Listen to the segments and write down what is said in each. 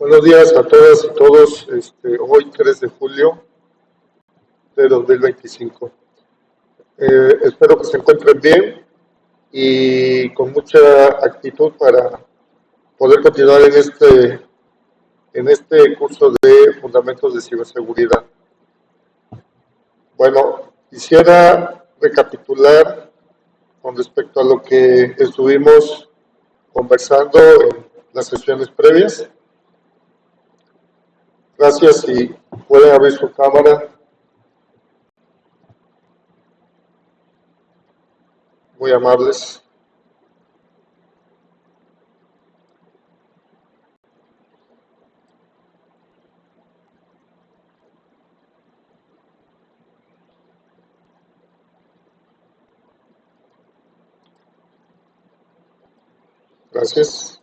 Buenos días a todas y todos. Hoy 3 de julio de 2025. Espero que se encuentren bien y con mucha actitud para poder continuar en este curso de Fundamentos de Ciberseguridad. Bueno, quisiera recapitular con respecto a lo que estuvimos conversando en las sesiones previas. Gracias, si pueden abrir su cámara. Muy amables. Gracias.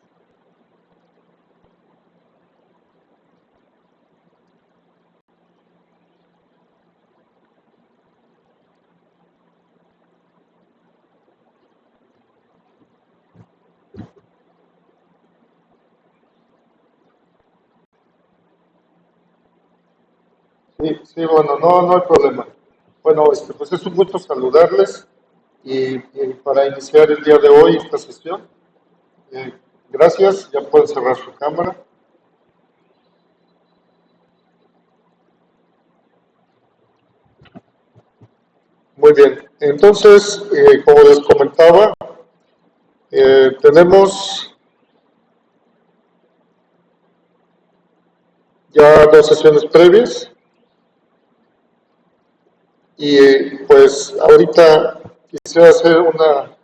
Sí, bueno, no hay problema. Bueno, pues es un gusto saludarles y para iniciar el día de hoy esta sesión. eh, Gracias, ya pueden cerrar su cámara. Muy bien, entonces, como les comentaba, tenemos ya 2 sesiones previas y pues ahorita quisiera hacer una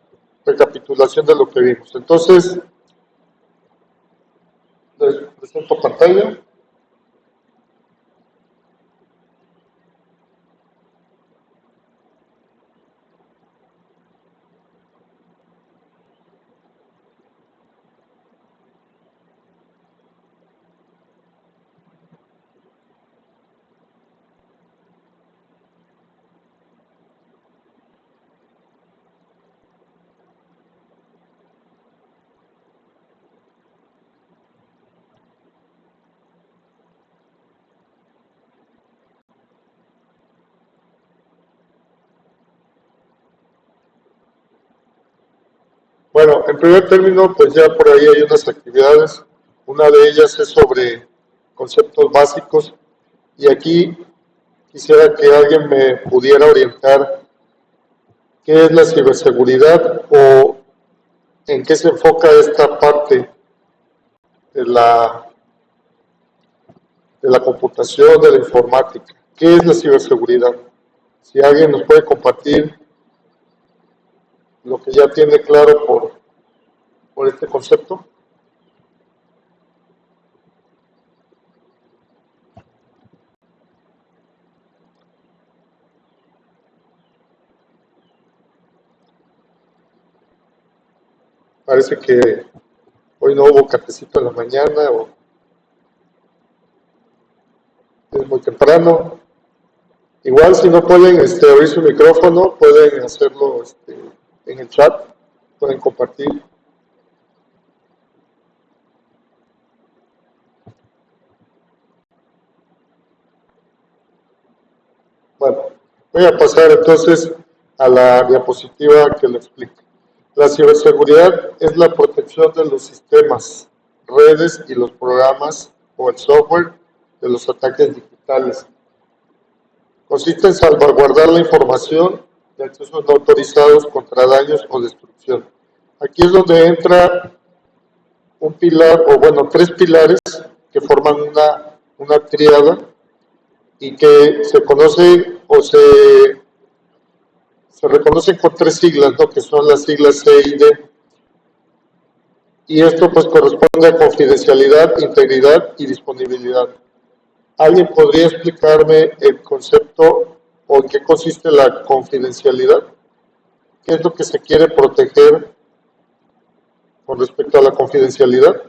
recapitulación de lo que vimos. Entonces, les presento pantalla. Bueno, en primer término, pues ya por ahí hay unas actividades. Una de ellas es sobre conceptos básicos y aquí quisiera que alguien me pudiera orientar qué es la ciberseguridad o en qué se enfoca esta parte de la computación, de la informática. ¿Qué es la ciberseguridad? Si alguien nos puede compartir lo que ya tiene claro por este concepto. Parece que hoy no hubo cafecito en la mañana o es muy temprano. Igual si no pueden abrir su micrófono, pueden hacerlo en el chat, pueden compartir. Bueno, voy a pasar entonces a la diapositiva que lo explica. La ciberseguridad es la protección de los sistemas, redes y los programas o el software de los ataques digitales. Consiste en salvaguardar la información de accesos no autorizados contra daños o destrucción. Aquí es donde entra un pilar, o bueno, 3 pilares que forman una tríada y que se conocen o se reconocen con 3 siglas, ¿no? Que son las siglas C y D. Y esto pues corresponde a confidencialidad, integridad y disponibilidad. ¿Alguien podría explicarme el concepto o en qué consiste la confidencialidad? ¿Qué es lo que se quiere proteger con respecto a la confidencialidad?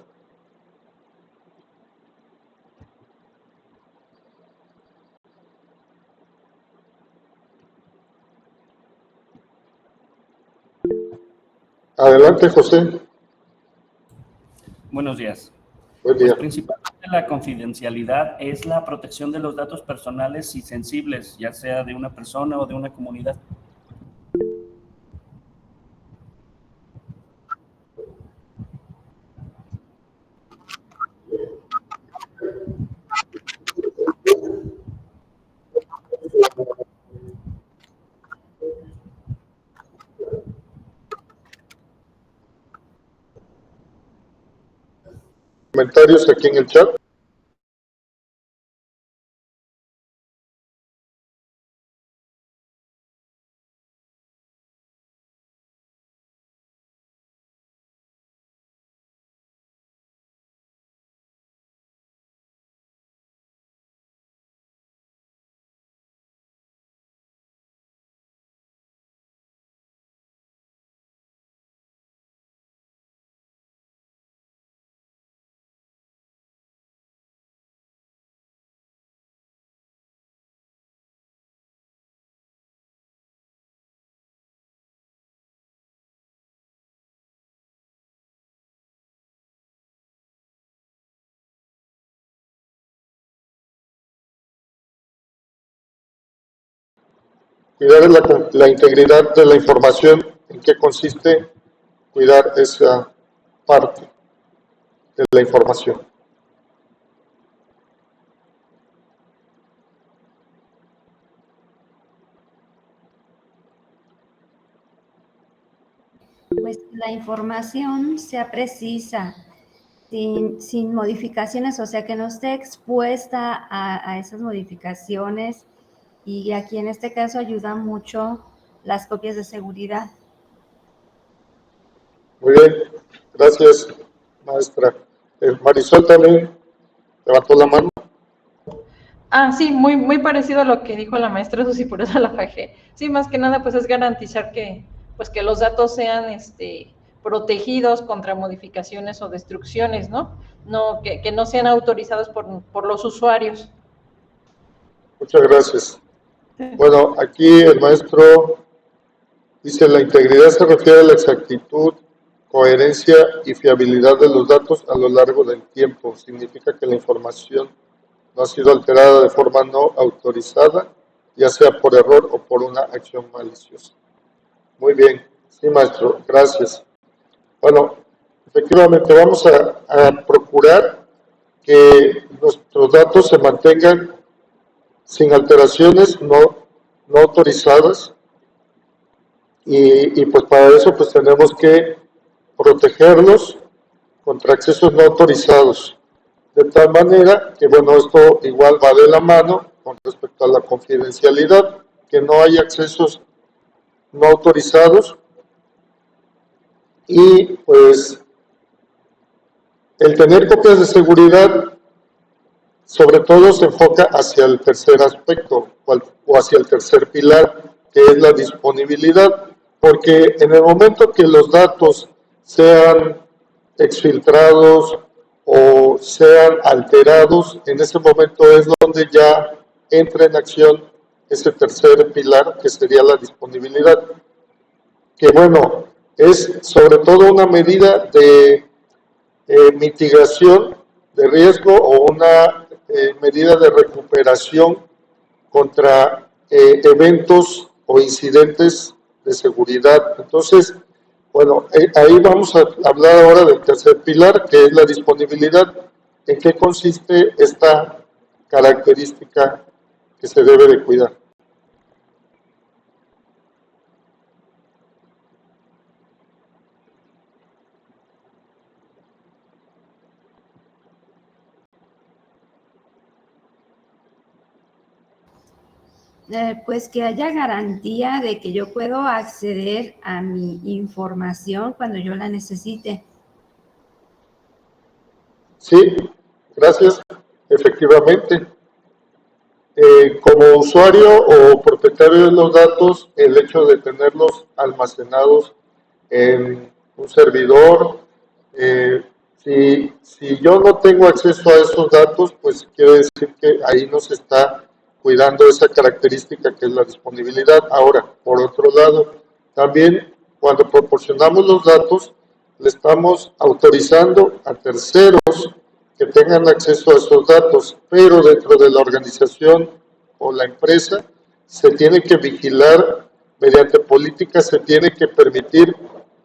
Adelante, José. Buenos días. Buen día. Pues principalmente La confidencialidad es la protección de los datos personales y sensibles, ya sea de una persona o de una comunidad. Comentarios aquí en el chat. Cuidar la integridad de la información. ¿En qué consiste cuidar esa parte de la información? Pues la información sea precisa, sin modificaciones, o sea, que no esté expuesta a esas modificaciones, y aquí en este caso ayudan mucho las copias de seguridad. Muy bien, gracias, maestra. Marisol también levantó la mano. Sí, muy parecido a lo que dijo la maestra Susi, por eso la bajé. Sí, más que nada, pues es garantizar que los datos sean protegidos contra modificaciones o destrucciones, ¿no? Que no sean autorizados por los usuarios. Muchas gracias. Bueno, aquí el maestro dice: la integridad se refiere a la exactitud, coherencia y fiabilidad de los datos a lo largo del tiempo. Significa que la información no ha sido alterada de forma no autorizada, ya sea por error o por una acción maliciosa. Muy bien, sí, maestro, gracias. Bueno, efectivamente vamos a procurar que nuestros datos se mantengan sin alteraciones no autorizadas, y pues para eso pues tenemos que protegerlos contra accesos no autorizados, de tal manera que, bueno, esto igual va de la mano con respecto a la confidencialidad, que no haya accesos no autorizados, y pues el tener copias de seguridad sobre todo se enfoca hacia el tercer aspecto o hacia el tercer pilar, que es la disponibilidad, porque en el momento que los datos sean exfiltrados o sean alterados, en ese momento es donde ya entra en acción ese tercer pilar, que sería la disponibilidad, que bueno, es sobre todo una medida de mitigación de riesgo o una medida de recuperación contra eventos o incidentes de seguridad. Entonces, bueno, ahí vamos a hablar ahora del tercer pilar, que es la disponibilidad. ¿En qué consiste esta característica que se debe de cuidar? Pues que haya garantía de que yo puedo acceder a mi información cuando yo la necesite. Sí, gracias. Efectivamente, como usuario o propietario de los datos, el hecho de tenerlos almacenados en un servidor, si yo no tengo acceso a esos datos, pues quiere decir que ahí no se está cuidando esa característica que es la disponibilidad. Ahora, por otro lado, también cuando proporcionamos los datos, le estamos autorizando a terceros que tengan acceso a esos datos, pero dentro de la organización o la empresa se tiene que vigilar mediante políticas, se tiene que permitir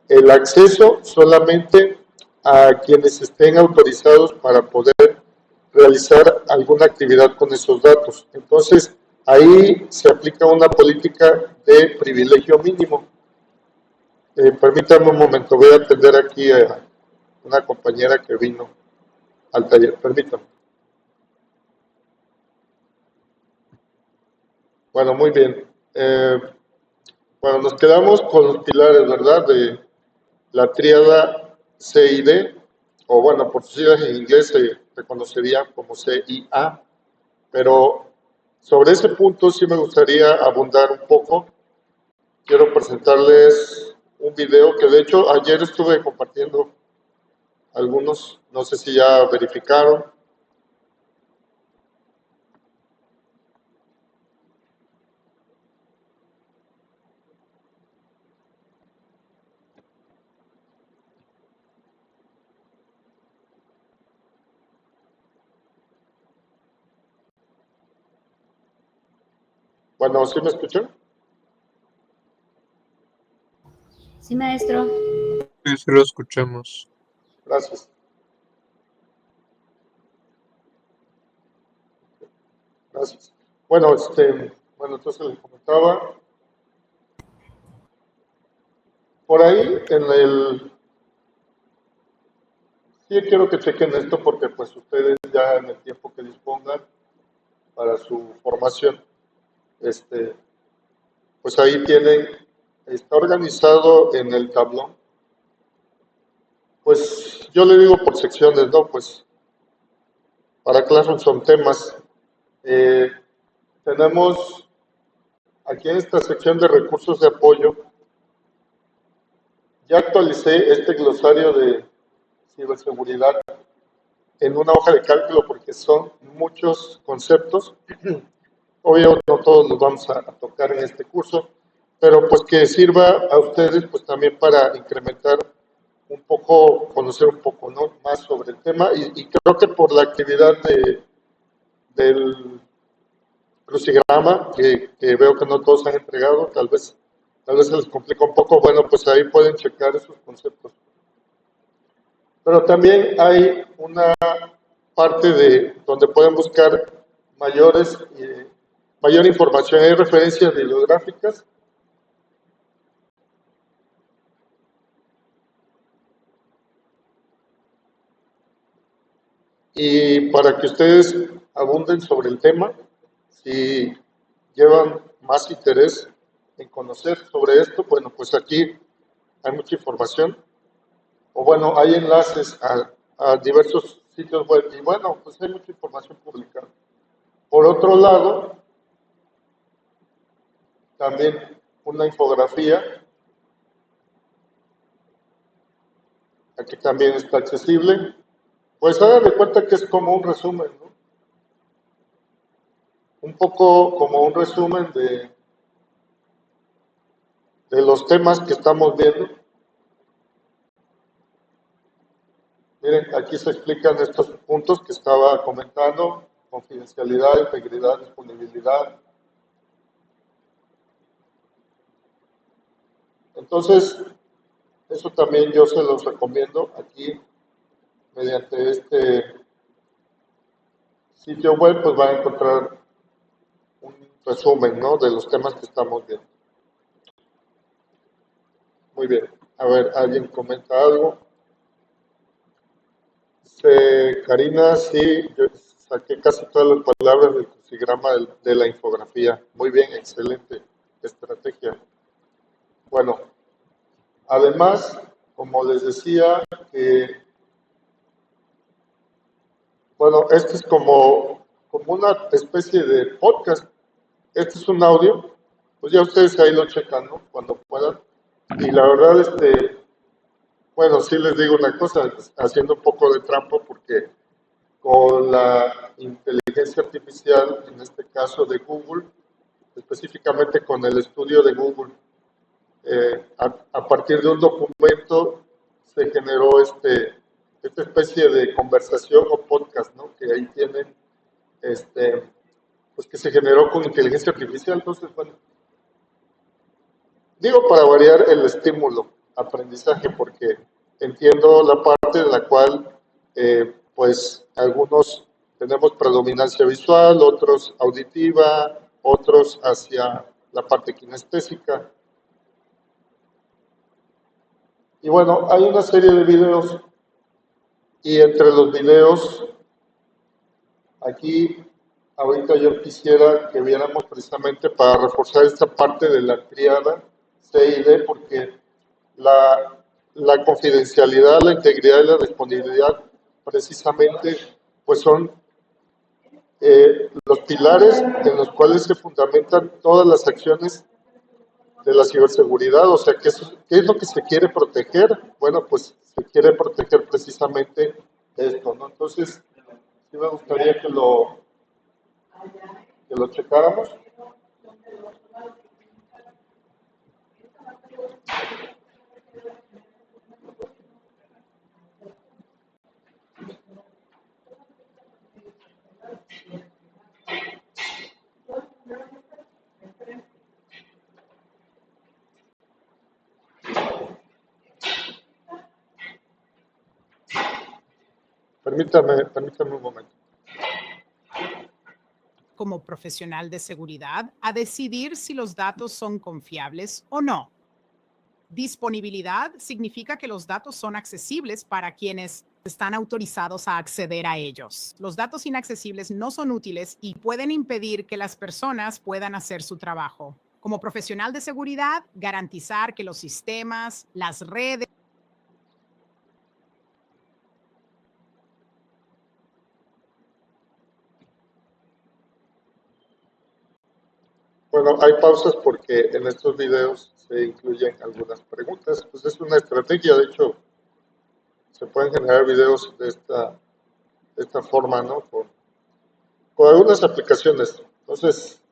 el acceso solamente a quienes estén autorizados para poder realizar alguna actividad con esos datos. Entonces, ahí se aplica una política de privilegio mínimo. Permítame un momento, voy a atender aquí a una compañera que vino al taller, permítame. Bueno, muy bien. Bueno, nos quedamos con los pilares, ¿verdad? De la tríada CID, o bueno, por sus siglas en inglés se reconocería como CIA, pero sobre ese punto sí me gustaría abundar un poco. Quiero presentarles un video que de hecho ayer estuve compartiendo algunos, no sé si ya verificaron. Bueno, ¿sí me escuchan? Sí, maestro. Sí, sí lo escuchamos. Gracias. Gracias. Bueno, bueno, entonces les comentaba. Por ahí sí quiero que chequen esto porque pues ustedes ya en el tiempo que dispongan para su formación, pues ahí tienen, está organizado en el tablón, pues yo le digo por secciones, ¿no? Pues para Classroom son temas. Tenemos aquí en esta sección de recursos de apoyo, ya actualicé este glosario de ciberseguridad en una hoja de cálculo porque son muchos conceptos. Obvio, no todos los vamos a tocar en este curso, pero pues que sirva a ustedes pues también para incrementar un poco, conocer un poco, ¿no?, más sobre el tema y creo que por la actividad del crucigrama que veo que no todos han entregado, tal vez se les complica un poco, bueno, pues ahí pueden checar esos conceptos. Pero también hay una parte de donde pueden buscar mayor información. Hay referencias bibliográficas. Y para que ustedes abunden sobre el tema, si llevan más interés en conocer sobre esto, bueno, pues aquí hay mucha información. O bueno, hay enlaces a diversos sitios web y bueno, pues hay mucha información publicada. Por otro lado, también una infografía, aquí también está accesible. Pues hagan de cuenta que es como un resumen, ¿no? Un poco como un resumen de los temas que estamos viendo. Miren, aquí se explican estos puntos que estaba comentando: confidencialidad, integridad, disponibilidad. Entonces, eso también yo se los recomiendo aquí, mediante este sitio web, pues van a encontrar un resumen, ¿no?, de los temas que estamos viendo. Muy bien. A ver, ¿alguien comenta algo? Karina, sí, yo saqué casi todas las palabras del crucigrama de la infografía. Muy bien, excelente estrategia. Bueno, además, como les decía, bueno, este es como una especie de podcast. Este es un audio, pues ya ustedes ahí lo checan, ¿no?, cuando puedan. Y la verdad, bueno, sí les digo una cosa, haciendo un poco de trampa, porque con la inteligencia artificial, en este caso de Google, específicamente con el estudio de Google, a partir de un documento se generó esta especie de conversación o podcast, ¿no? Que ahí tienen, pues que se generó con inteligencia artificial. Entonces, bueno, digo para variar el estímulo, aprendizaje, porque entiendo la parte en la cual, pues, algunos tenemos predominancia visual, otros auditiva, otros hacia la parte kinestésica. Y bueno, hay una serie de videos y entre los videos, aquí, ahorita yo quisiera que viéramos precisamente para reforzar esta parte de la tríada C y D, porque la confidencialidad, la integridad y la disponibilidad precisamente pues son los pilares en los cuales se fundamentan todas las acciones de la ciberseguridad. O sea, ¿qué es lo que se quiere proteger? Bueno, pues se quiere proteger precisamente esto, ¿no? Entonces, sí me gustaría que lo checáramos. Permítame un momento. Como profesional de seguridad a decidir si los datos son confiables o no. Disponibilidad significa que los datos son accesibles para quienes están autorizados a acceder a ellos. Los datos inaccesibles no son útiles y pueden impedir que las personas puedan hacer su trabajo. Como profesional de seguridad, garantizar que los sistemas, las redes, Bueno, hay pausas porque en estos videos se incluyen algunas preguntas. Pues es una estrategia, de hecho, se pueden generar videos de esta forma, ¿no? Con algunas aplicaciones. Entonces,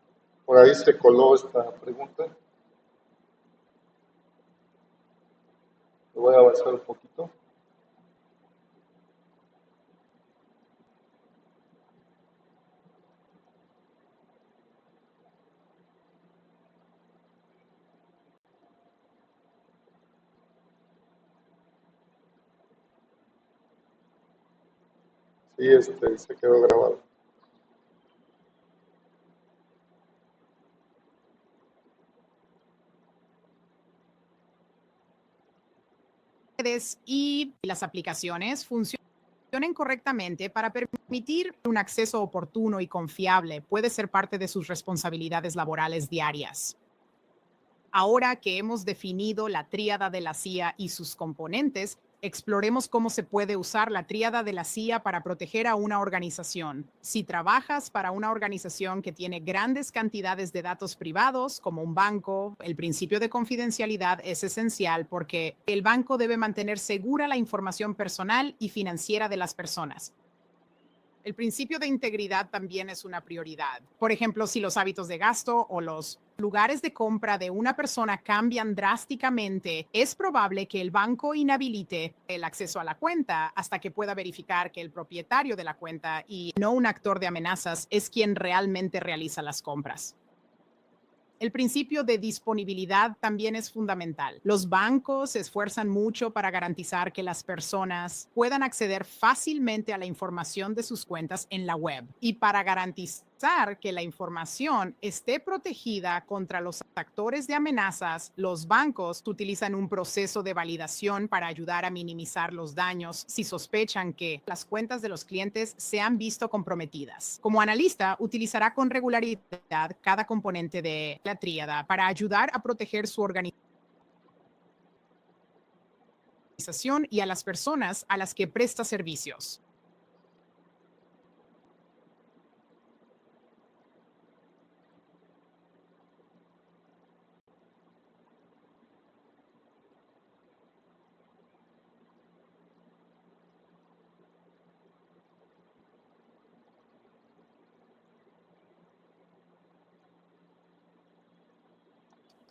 por ahí se coló esta pregunta. Lo voy a avanzar un poquito. Sí, se quedó grabado. y las aplicaciones funcionen correctamente para permitir un acceso oportuno y confiable puede ser parte de sus responsabilidades laborales diarias. Ahora que hemos definido la tríada de la CIA y sus componentes, exploremos cómo se puede usar la tríada de la CIA para proteger a una organización. Si trabajas para una organización que tiene grandes cantidades de datos privados, como un banco, el principio de confidencialidad es esencial porque el banco debe mantener segura la información personal y financiera de las personas. El principio de integridad también es una prioridad. Por ejemplo, si los hábitos de gasto o los lugares de compra de una persona cambian drásticamente, es probable que el banco inhabilite el acceso a la cuenta hasta que pueda verificar que el propietario de la cuenta y no un actor de amenazas es quien realmente realiza las compras. El principio de disponibilidad también es fundamental. Los bancos se esfuerzan mucho para garantizar que las personas puedan acceder fácilmente a la información de sus cuentas en la web. Y para garantizar que la información esté protegida contra los actores de amenazas, los bancos utilizan un proceso de validación para ayudar a minimizar los daños si sospechan que las cuentas de los clientes se han visto comprometidas. Como analista, utilizará con regularidad cada componente de la tríada para ayudar a proteger su organización y a las personas a las que presta servicios.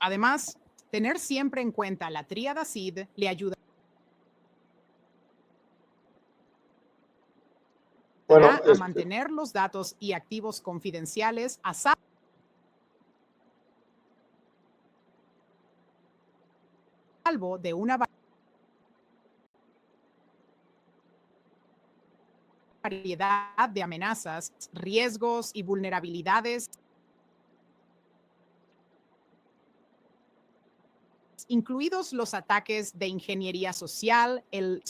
Además, tener siempre en cuenta la tríada SID le ayuda a mantener los datos y activos confidenciales a salvo de una variedad de amenazas, riesgos y vulnerabilidades, incluidos los ataques de ingeniería social, el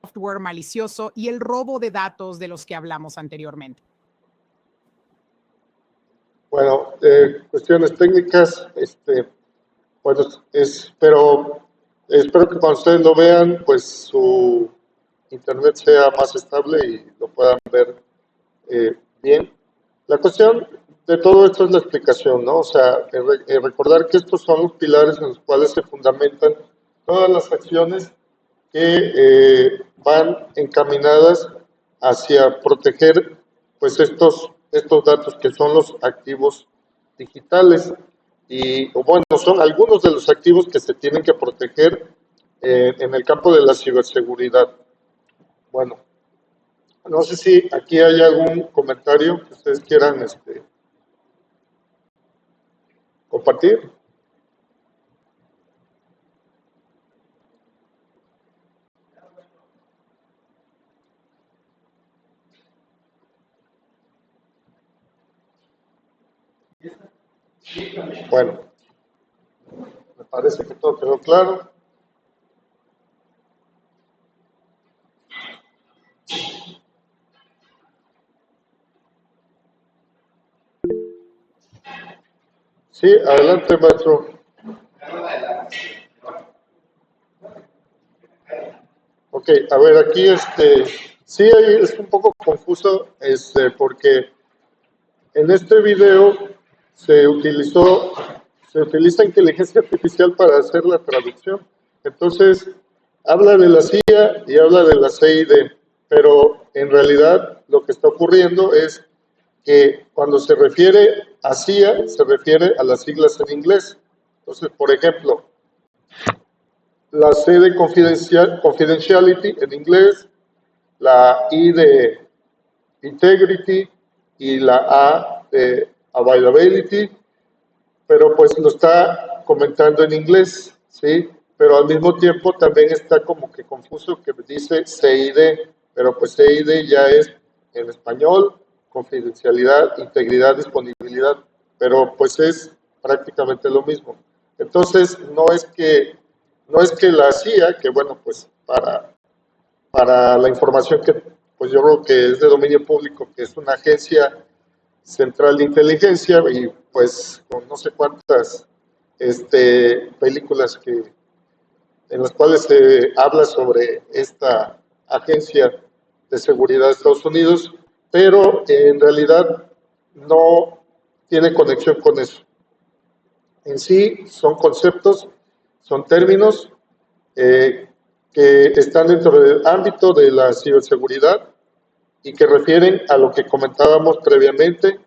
software malicioso y el robo de datos de los que hablamos anteriormente. Bueno, cuestiones técnicas, bueno, pero espero que cuando ustedes lo vean, pues su internet sea más estable y lo puedan ver bien. La cuestión de todo esto es la explicación, ¿no? O sea, recordar que estos son los pilares en los cuales se fundamentan todas las acciones que van encaminadas hacia proteger, pues, estos datos que son los activos digitales. Y bueno, son algunos de los activos que se tienen que proteger en el campo de la ciberseguridad. Bueno, no sé si aquí hay algún comentario que ustedes quieran compartir. Bueno, me parece que todo quedó claro. Sí, adelante, maestro. Ok, a ver, aquí sí es un poco confuso, porque en este video se utiliza inteligencia artificial para hacer la traducción. Entonces, habla de la CIA y habla de la CID, pero en realidad lo que está ocurriendo es que cuando se refiere a CIA, se refiere a las siglas en inglés. Entonces, por ejemplo, la C de confidentiality en inglés, la I de integrity y la A de availability, pero pues lo está comentando en inglés, ¿sí? Pero al mismo tiempo también está como que confuso que dice CID, pero pues CID ya es en español, confidencialidad, integridad, disponibilidad, pero pues es prácticamente lo mismo. Entonces, no es que la CIA, que bueno, pues para la información que pues yo creo que es de dominio público, que es una agencia central de inteligencia y pues con no sé cuántas películas en las cuales se habla sobre esta agencia de seguridad de Estados Unidos, pero en realidad no tiene conexión con eso. En sí son conceptos, son términos que están dentro del ámbito de la ciberseguridad y que refieren a lo que comentábamos previamente,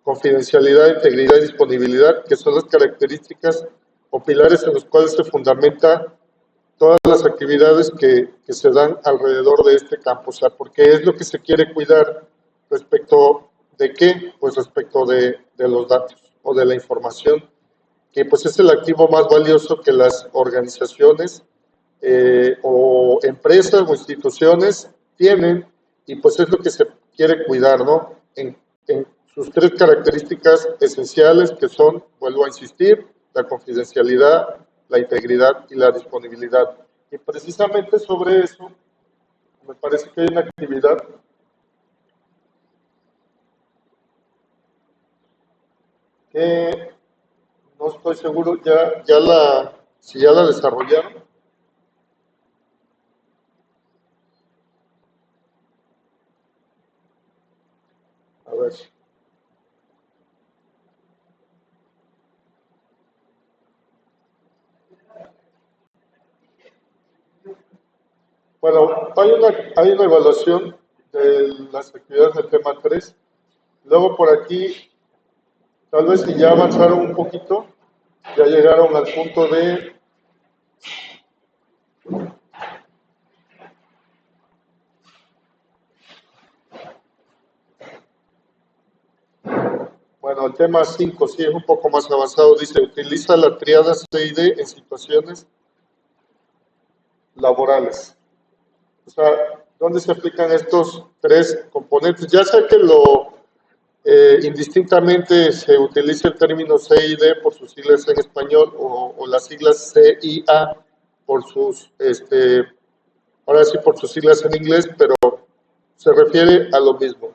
confidencialidad, integridad y disponibilidad, que son las características o pilares en los cuales se fundamenta todas las actividades que se dan alrededor de este campo. O sea, porque es lo que se quiere cuidar respecto de qué, pues respecto de los datos o de la información, que pues es el activo más valioso que las organizaciones o empresas o instituciones tienen, y pues es lo que se quiere cuidar, ¿no? En sus tres características esenciales, que son, vuelvo a insistir, la confidencialidad, la integridad y la disponibilidad. Y precisamente sobre eso, me parece que hay una actividad que no estoy seguro si ya la desarrollaron. A ver. Bueno, hay una evaluación de las actividades del tema 3. Luego por aquí, tal vez si ya avanzaron un poquito, ya llegaron al punto de Bueno, el tema 5 sí es un poco más avanzado. Dice, utiliza la triada CID en situaciones laborales. O sea, ¿dónde se aplican estos tres componentes? Ya sea que indistintamente se utilice el término CID por sus siglas en español o las siglas CIA por sus, ahora sí por sus siglas en inglés, pero se refiere a lo mismo: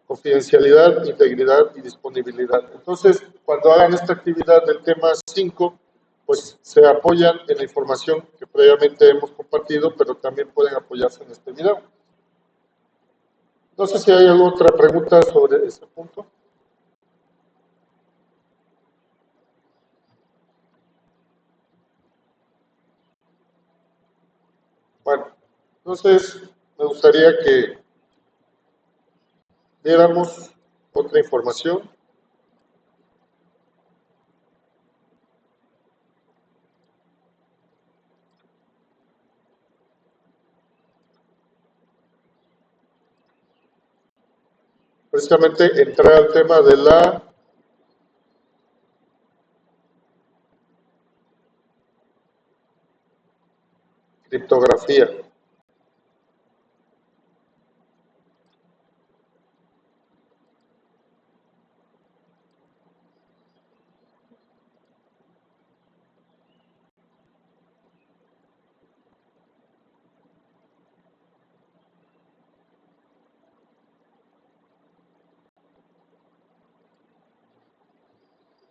confidencialidad, integridad y disponibilidad. Entonces, cuando hagan esta actividad del tema 5, pues se apoyan en la información que previamente hemos compartido, pero también pueden apoyarse en este video. No sé si hay alguna otra pregunta sobre este punto. Bueno, entonces me gustaría que viéramos otra información. Precisamente entrar al tema de la criptografía.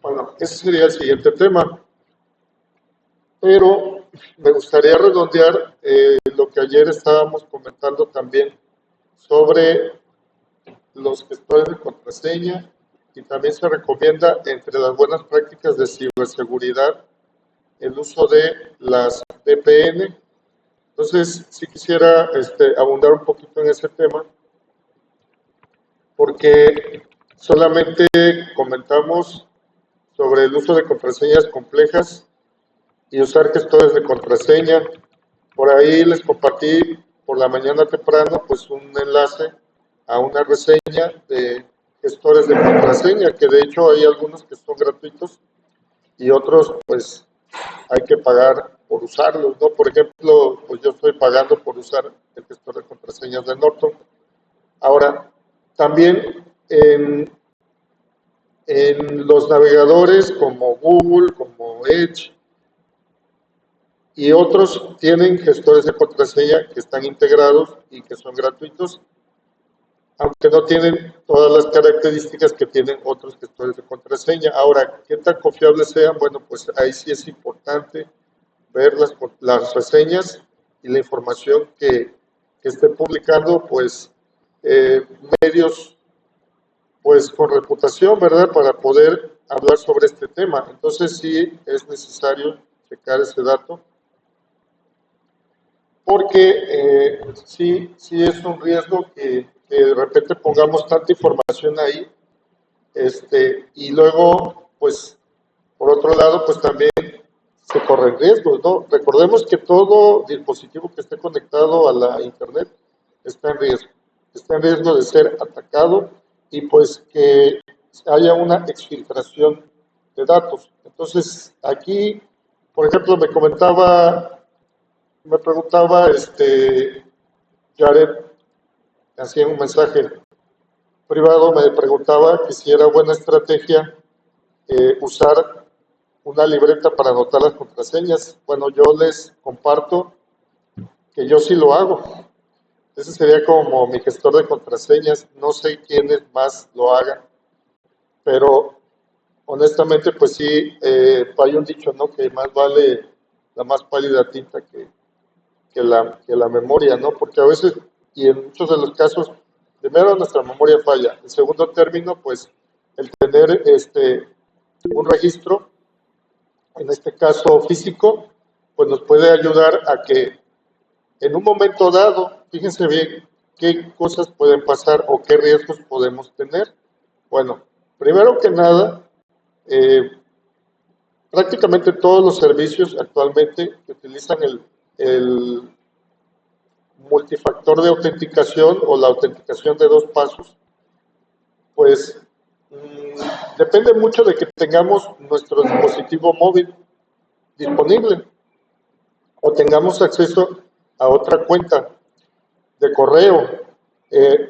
Bueno, ese sería el siguiente tema, pero me gustaría redondear lo que ayer estábamos comentando también sobre los gestores de contraseña, y también se recomienda entre las buenas prácticas de ciberseguridad el uso de las VPN. Entonces, sí quisiera abundar un poquito en ese tema, porque solamente comentamos sobre el uso de contraseñas complejas y usar gestores de contraseña. Por ahí les compartí por la mañana temprano pues un enlace a una reseña de gestores de contraseña, que de hecho hay algunos que son gratuitos y otros pues hay que pagar por usarlos, ¿no? Por ejemplo, pues yo estoy pagando por usar el gestor de contraseñas de Norton. Ahora, también en los navegadores como Google, como Edge y otros, tienen gestores de contraseña que están integrados y que son gratuitos, aunque no tienen todas las características que tienen otros gestores de contraseña. Ahora, ¿qué tan confiables sean? Bueno, pues ahí sí es importante ver las reseñas y la información que esté publicando, pues, medios pues con reputación, ¿verdad?, para poder hablar sobre este tema. Entonces sí es necesario checar ese dato, porque sí es un riesgo que de repente pongamos tanta información ahí, y luego, pues, por otro lado, pues también se corren riesgos, ¿no? Recordemos que todo dispositivo que esté conectado a la Internet está en riesgo de ser atacado, y pues que haya una exfiltración de datos. Entonces, aquí, por ejemplo, me preguntaba Jared, hacía un mensaje privado, me preguntaba que si era buena estrategia usar una libreta para anotar las contraseñas. Bueno, yo les comparto que yo sí lo hago. Ese sería como mi gestor de contraseñas. No sé quiénes más lo hagan, pero honestamente, pues sí, hay un dicho, ¿no?, que más vale la más pálida tinta que la memoria, ¿no? Porque a veces, y en muchos de los casos, primero nuestra memoria falla. En segundo término, pues el tener un registro, en este caso físico, pues nos puede ayudar a que en un momento dado, fíjense bien qué cosas pueden pasar o qué riesgos podemos tener. Bueno, primero que nada, prácticamente todos los servicios actualmente que utilizan el multifactor de autenticación o la autenticación de 2 pasos, pues Depende mucho de que tengamos nuestro dispositivo móvil disponible o tengamos acceso a otra cuenta de correo.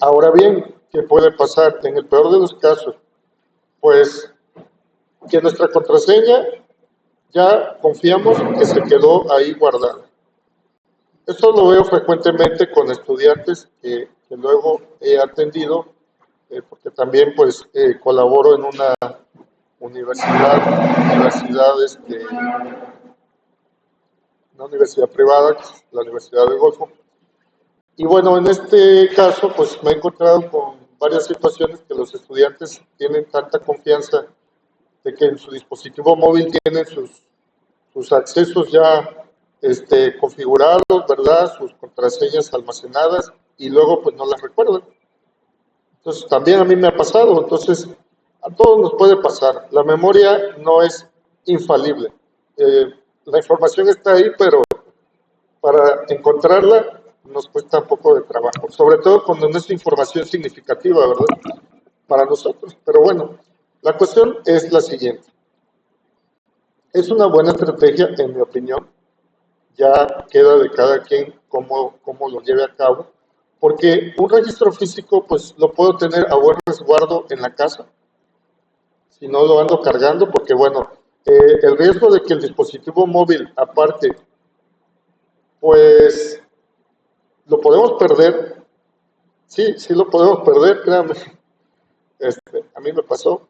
Ahora bien, ¿qué puede pasar? En el peor de los casos, pues que nuestra contraseña ya confiamos que se quedó ahí guardada. Esto lo veo frecuentemente con estudiantes que luego he atendido, porque también pues colaboro en una una universidad privada, que es la Universidad del Golfo. Y bueno, en este caso, pues me he encontrado con varias situaciones que los estudiantes tienen tanta confianza de que en su dispositivo móvil tienen sus accesos ya configurados, ¿verdad? Sus contraseñas almacenadas y luego pues no las recuerdan. Entonces también a mí me ha pasado, entonces a todos nos puede pasar. La memoria no es infalible. La información está ahí, pero para encontrarla nos cuesta un poco de trabajo, sobre todo cuando no es información significativa, ¿verdad? Para nosotros. Pero bueno, la cuestión es la siguiente. Es una buena estrategia, en mi opinión. Ya queda de cada quien cómo lo lleve a cabo, porque un registro físico, pues lo puedo tener a buen resguardo en la casa, si no lo ando cargando, porque bueno, el riesgo de que el dispositivo móvil, aparte, pues lo podemos perder. Sí, sí lo podemos perder, créanme. A mí me pasó.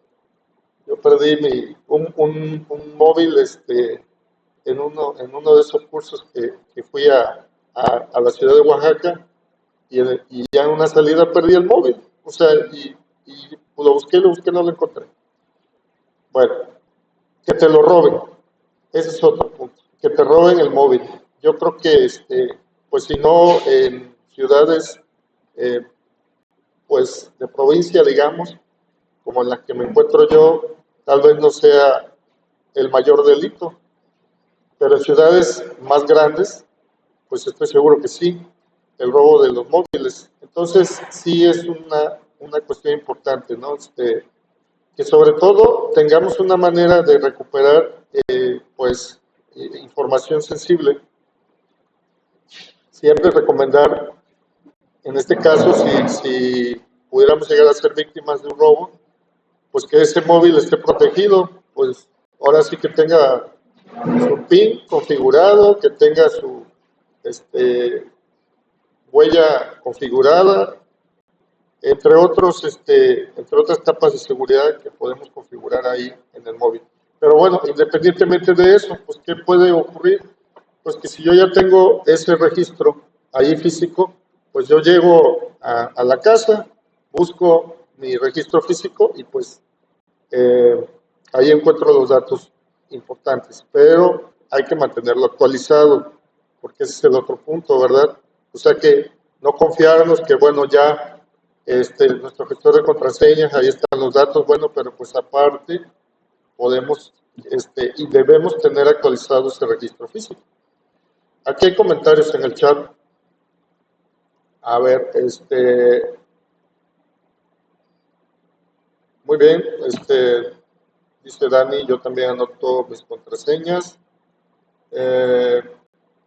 Yo perdí un móvil en uno de esos cursos que fui a la ciudad de Oaxaca y ya en una salida perdí el móvil. O sea, y lo busqué, no lo encontré. Bueno, que te lo roben. Ese es otro punto. Que te roben el móvil. Yo creo que, pues si no, en ciudades eh, pues de provincia, digamos, como en la que me encuentro yo, tal vez no sea el mayor delito, pero en ciudades más grandes, pues estoy seguro que sí, el robo de los móviles. Entonces, sí es una cuestión importante, ¿no? Que sobre todo tengamos una manera de recuperar, pues, información sensible. Siempre recomendar, en este caso, si pudiéramos llegar a ser víctimas de un robo, pues que ese móvil esté protegido, pues ahora sí que tenga su PIN configurado, que tenga su huella configurada, entre otras capas de seguridad que podemos configurar ahí en el móvil. Pero bueno, independientemente de eso, pues ¿qué puede ocurrir? Pues que si yo ya tengo ese registro ahí físico, pues yo llego a la casa, busco mi registro físico y pues ahí encuentro los datos importantes, pero hay que mantenerlo actualizado, porque ese es el otro punto, ¿verdad? O sea que no confiarnos que, bueno, ya nuestro gestor de contraseñas, ahí están los datos, bueno, pero pues aparte podemos y debemos tener actualizado ese registro físico. Aquí hay comentarios en el chat. A ver, muy bien, dice Dani, yo también anoto mis contraseñas.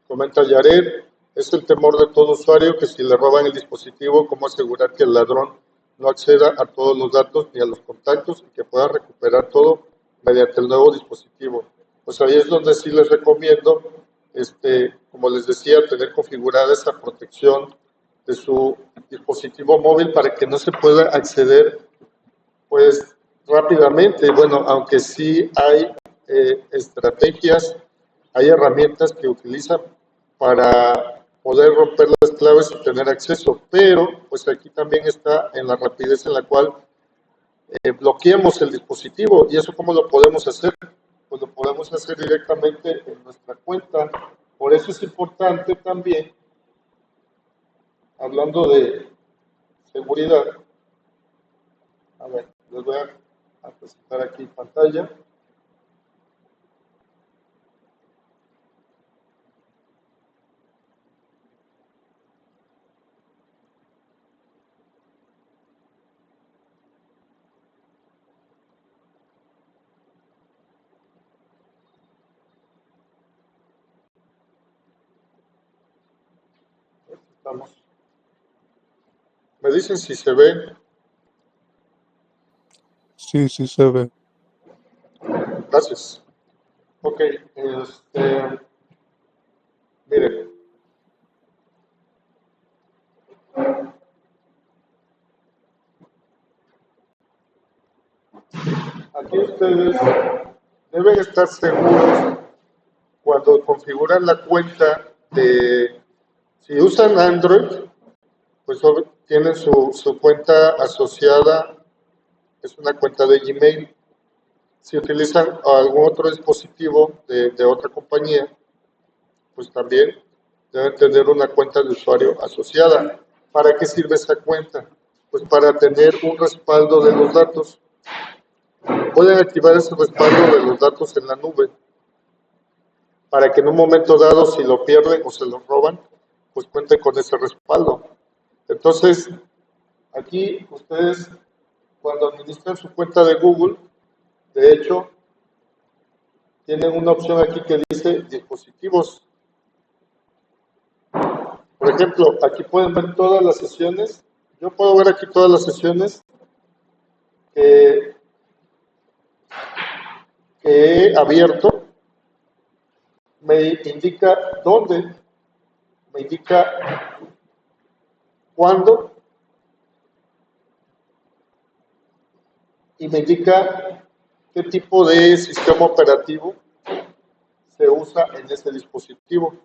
Comenta Yaret, es el temor de todo usuario que si le roban el dispositivo, ¿cómo asegurar que el ladrón no acceda a todos los datos ni a los contactos y que pueda recuperar todo mediante el nuevo dispositivo? Pues ahí es donde sí les recomiendo, como les decía, tener configurada esa protección de su dispositivo móvil para que no se pueda acceder pues rápidamente. Bueno, aunque sí hay estrategias, hay herramientas que utilizan para poder romper las claves y tener acceso, pero pues aquí también está en la rapidez en la cual bloqueemos el dispositivo. ¿Y eso cómo lo podemos hacer? Pues lo podemos hacer directamente en nuestra cuenta. Por eso es importante también, hablando de seguridad, a ver, les voy a presentar aquí pantalla. Vamos. Me dicen si se ve. Sí, sí se ve. Gracias. Ok, mire. Aquí ustedes deben estar seguros cuando configuran la cuenta si usan Android, pues tienen su cuenta asociada, es una cuenta de Gmail. Si utilizan algún otro dispositivo de otra compañía, pues también deben tener una cuenta de usuario asociada. ¿Para qué sirve esa cuenta? Pues para tener un respaldo de los datos. Pueden activar ese respaldo de los datos en la nube para que en un momento dado, si lo pierden o se lo roban, pues cuenten con ese respaldo. Entonces, aquí ustedes, cuando administran su cuenta de Google, de hecho, tienen una opción aquí que dice dispositivos. Por ejemplo, aquí pueden ver todas las sesiones. Yo puedo ver aquí todas las sesiones que he abierto. Me indica dónde, me indica cuándo y me indica qué tipo de sistema operativo se usa en ese dispositivo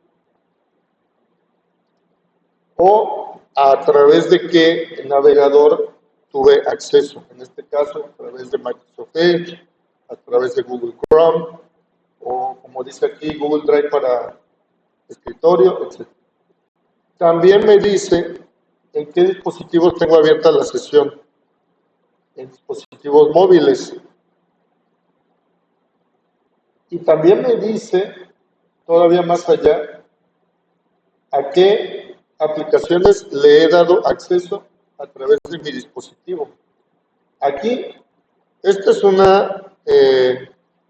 o a través de qué navegador tuve acceso, en este caso a través de Microsoft Edge, a través de Google Chrome o como dice aquí Google Drive para escritorio, etc. También me dice en qué dispositivos tengo abierta la sesión, en dispositivos móviles. Y también me dice, todavía más allá, a qué aplicaciones le he dado acceso a través de mi dispositivo. Aquí, esta es una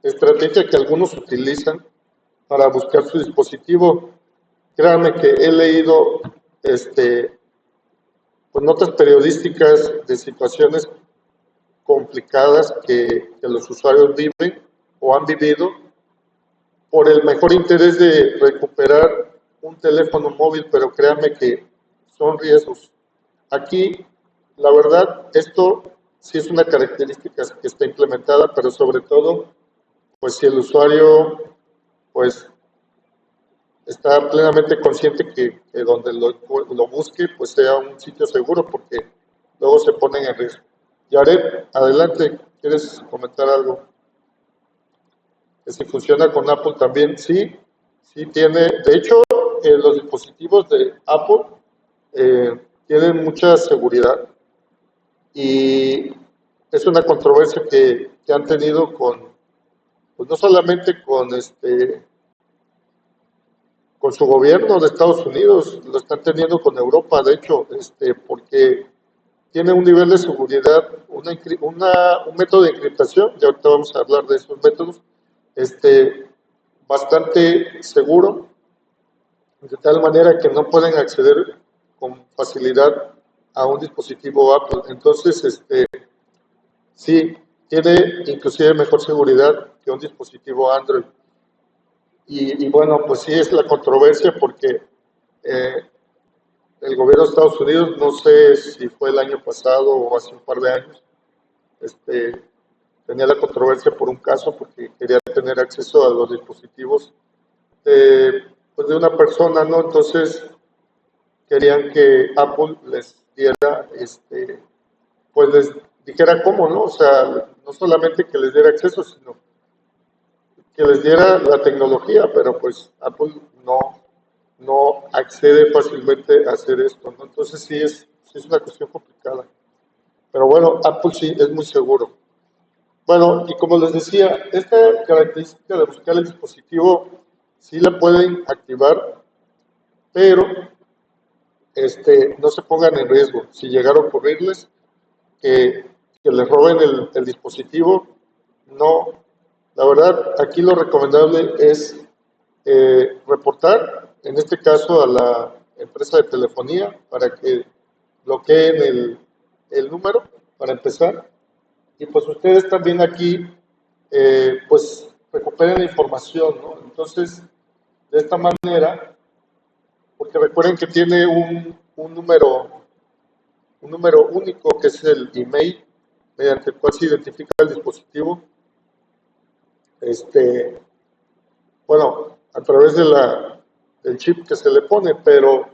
estrategia que algunos utilizan para buscar su dispositivo. Créanme que he leído pues, notas periodísticas de situaciones complicadas que los usuarios viven o han vivido por el mejor interés de recuperar un teléfono móvil, pero créanme que son riesgos. Aquí, la verdad, esto sí es una característica que está implementada, pero sobre todo, pues si el usuario, pues, está plenamente consciente que donde lo busque, pues sea un sitio seguro, porque luego se ponen en riesgo. Yaret, adelante, ¿quieres comentar algo? Que si funciona con Apple también, sí tiene, de hecho, los dispositivos de Apple tienen mucha seguridad y es una controversia que han tenido pues no solamente con su gobierno de Estados Unidos, lo están teniendo con Europa, de hecho, porque tiene un nivel de seguridad, un método de encriptación, y ahorita vamos a hablar de esos métodos, bastante seguro, de tal manera que no pueden acceder con facilidad a un dispositivo Apple. Entonces, sí, tiene inclusive mejor seguridad que un dispositivo Android. Y bueno, pues sí es la controversia porque el gobierno de Estados Unidos, no sé si fue el año pasado o hace un par de años, tenía la controversia por un caso porque quería tener acceso a los dispositivos pues de una persona, ¿no? Entonces querían que Apple les diera, pues les dijera cómo, ¿no? O sea, no solamente que les diera acceso, sino que les diera la tecnología, pero pues Apple no accede fácilmente a hacer esto, ¿no? Entonces sí es una cuestión complicada. Pero bueno, Apple sí es muy seguro. Bueno, y como les decía, esta característica de buscar el dispositivo sí la pueden activar, pero no se pongan en riesgo. Si llegara a ocurrirles que les roben el dispositivo, no. La verdad, aquí lo recomendable es reportar, en este caso a la empresa de telefonía para que bloqueen el número para empezar. Y pues ustedes también aquí, pues recuperen la información, ¿no? Entonces, de esta manera, porque recuerden que tiene un número único que es el email mediante el cual se identifica el dispositivo. Bueno, a través del chip que se le pone, pero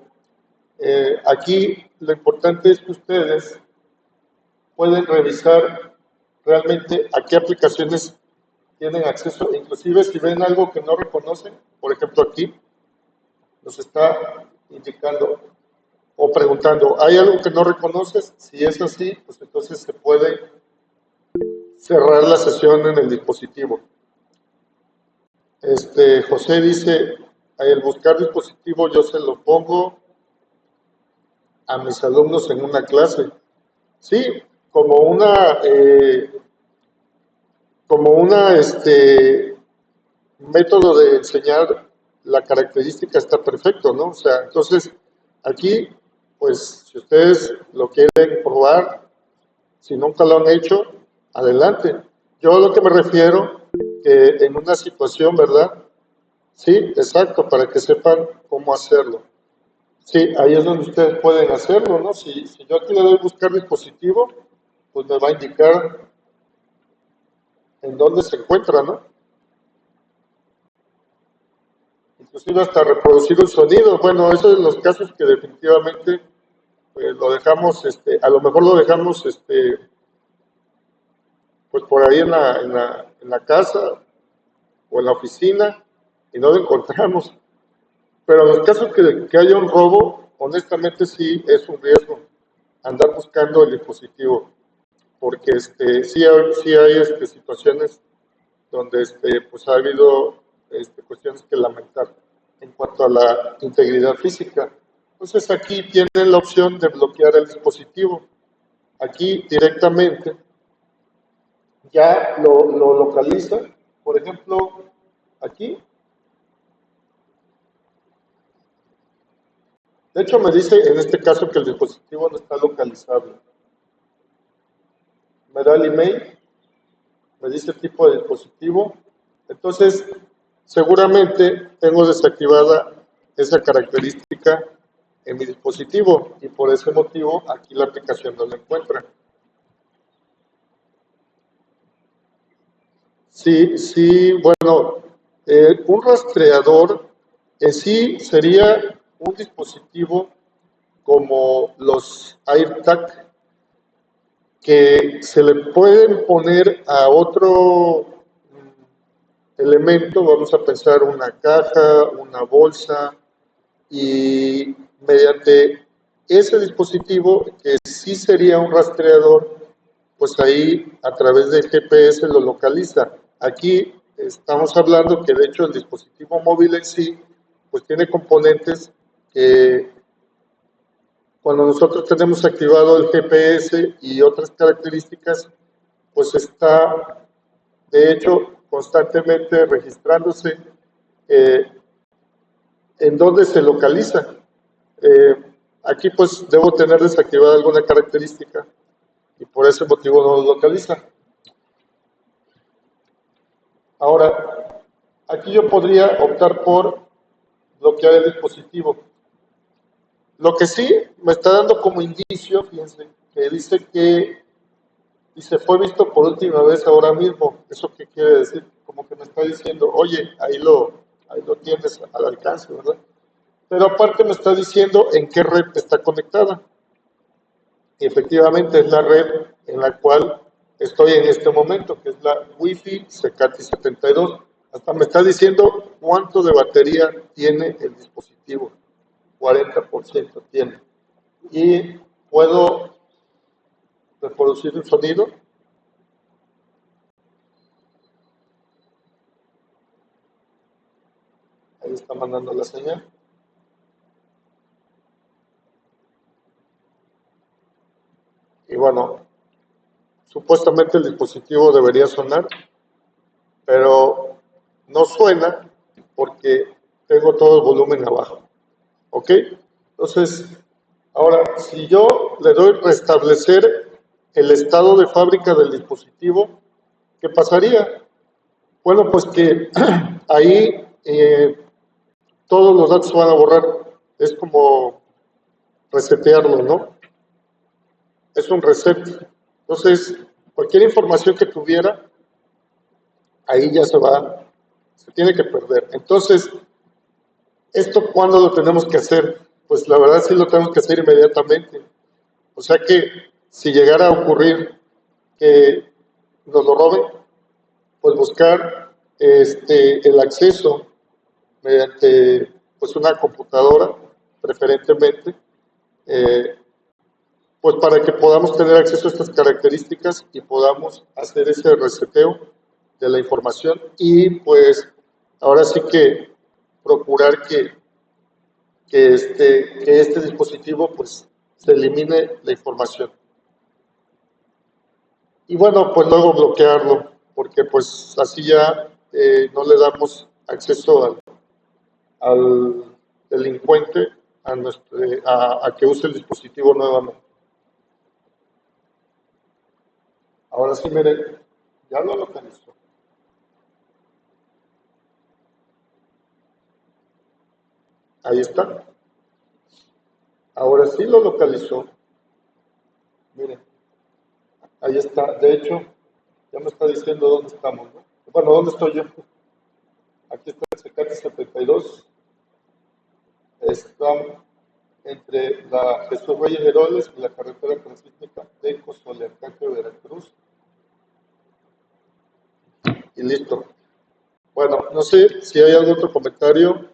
aquí lo importante es que ustedes pueden revisar realmente a qué aplicaciones tienen acceso, inclusive si ven algo que no reconocen, por ejemplo aquí nos está indicando o preguntando, ¿hay algo que no reconoces? Si es así, pues entonces se puede cerrar la sesión en el dispositivo. José dice, el buscar dispositivo yo se lo pongo a mis alumnos en una clase. Sí, como una método de enseñar la característica está perfecto, ¿no? O sea, entonces aquí, pues si ustedes lo quieren probar, si nunca lo han hecho, adelante. Yo a lo que me refiero, que en una situación, ¿verdad? Sí, exacto, para que sepan cómo hacerlo. Sí, ahí es donde ustedes pueden hacerlo, ¿no? Si yo aquí le doy buscar dispositivo, pues me va a indicar en dónde se encuentra, ¿no? Inclusive hasta reproducir un sonido. Bueno, esos son los casos que definitivamente lo dejamos, a lo mejor lo dejamos, pues por ahí en la casa o en la oficina y no lo encontramos. Pero en los casos que haya un robo, honestamente sí es un riesgo andar buscando el dispositivo, porque sí hay situaciones donde pues ha habido cuestiones que lamentar en cuanto a la integridad física. Entonces aquí tienen la opción de bloquear el dispositivo. Aquí directamente ya lo localiza. Por ejemplo, aquí. De hecho, me dice en este caso que el dispositivo no está localizable. Me da el email, me dice el tipo de dispositivo. Entonces, seguramente tengo desactivada esa característica en mi dispositivo y por ese motivo aquí la aplicación no la encuentra. Sí, bueno, un rastreador en sí sería un dispositivo como los AirTag que se le pueden poner a otro elemento, vamos a pensar una caja, una bolsa, y mediante ese dispositivo, que sí sería un rastreador, pues ahí a través del GPS lo localiza. Aquí estamos hablando que de hecho el dispositivo móvil en sí, pues tiene componentes que cuando nosotros tenemos activado el GPS y otras características, pues está de hecho constantemente registrándose en dónde se localiza. Aquí pues debo tener desactivada alguna característica y por ese motivo no lo localiza. Ahora, aquí yo podría optar por bloquear el dispositivo. Lo que sí me está dando como indicio, fíjense, que dice, fue visto por última vez ahora mismo. ¿Eso qué quiere decir? Como que me está diciendo, oye, ahí lo tienes al alcance, ¿verdad? Pero aparte me está diciendo en qué red está conectada. Y efectivamente es la red en la cual estoy en este momento, que es la Wi-Fi Secati 72. Hasta me está diciendo cuánto de batería tiene el dispositivo. 40% tiene. Y puedo reproducir el sonido. Ahí está mandando la señal. Y bueno, supuestamente el dispositivo debería sonar, pero no suena porque tengo todo el volumen abajo. ¿Ok? Entonces, ahora, si yo le doy restablecer el estado de fábrica del dispositivo, ¿qué pasaría? Bueno, pues que ahí todos los datos se van a borrar. Es como resetearlo, ¿no? Es un reset. Entonces, cualquier información que tuviera, ahí ya se tiene que perder. Entonces, ¿esto cuándo lo tenemos que hacer? Pues la verdad sí lo tenemos que hacer inmediatamente. O sea que si llegara a ocurrir que nos lo roben, pues buscar el acceso mediante pues una computadora, preferentemente, pues para que podamos tener acceso a estas características y podamos hacer ese reseteo de la información y pues ahora sí que procurar que este dispositivo pues se elimine la información. Y bueno, pues luego bloquearlo, porque pues así ya no le damos acceso al delincuente a que use el dispositivo nuevamente. Ahora sí, miren, ya lo localizó. Ahí está. Ahora sí lo localizó. Miren, ahí está. De hecho, ya me está diciendo dónde estamos, ¿no? Bueno, ¿dónde estoy yo? Aquí está el Secate 72. Está entre la Jesús Reyes Heroles y la carretera transísmica de Cozoleacaque, Veracruz. Y listo. Bueno, no sé si hay algún otro comentario.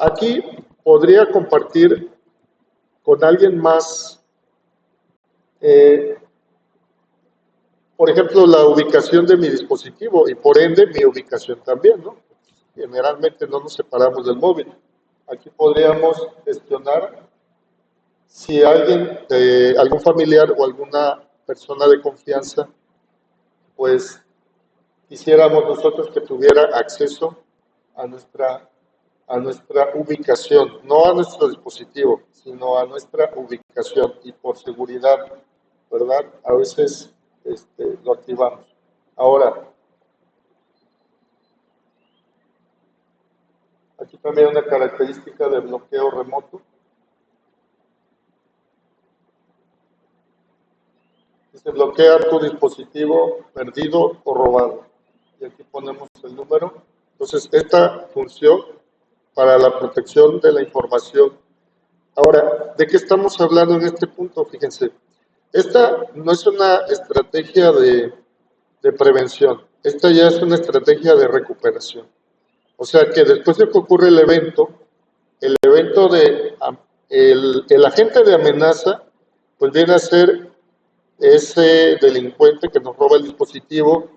Aquí podría compartir con alguien más, por ejemplo, la ubicación de mi dispositivo y por ende mi ubicación también, ¿no? Generalmente no nos separamos del móvil. Aquí podríamos gestionar si alguien, algún familiar o alguna persona de confianza, pues quisiéramos nosotros que tuviera acceso a nuestra ubicación, no a nuestro dispositivo, sino a nuestra ubicación y por seguridad, ¿verdad? A veces lo activamos. Ahora, aquí también hay una característica de bloqueo remoto. Dice bloquear tu dispositivo perdido o robado. Y aquí ponemos el número. Entonces, esta función para la protección de la información. Ahora, ¿de qué estamos hablando en este punto? Fíjense, esta no es una estrategia de prevención, esta ya es una estrategia de recuperación. O sea que después de que ocurre el evento de el agente de amenaza, pues viene a ser ese delincuente que nos roba el dispositivo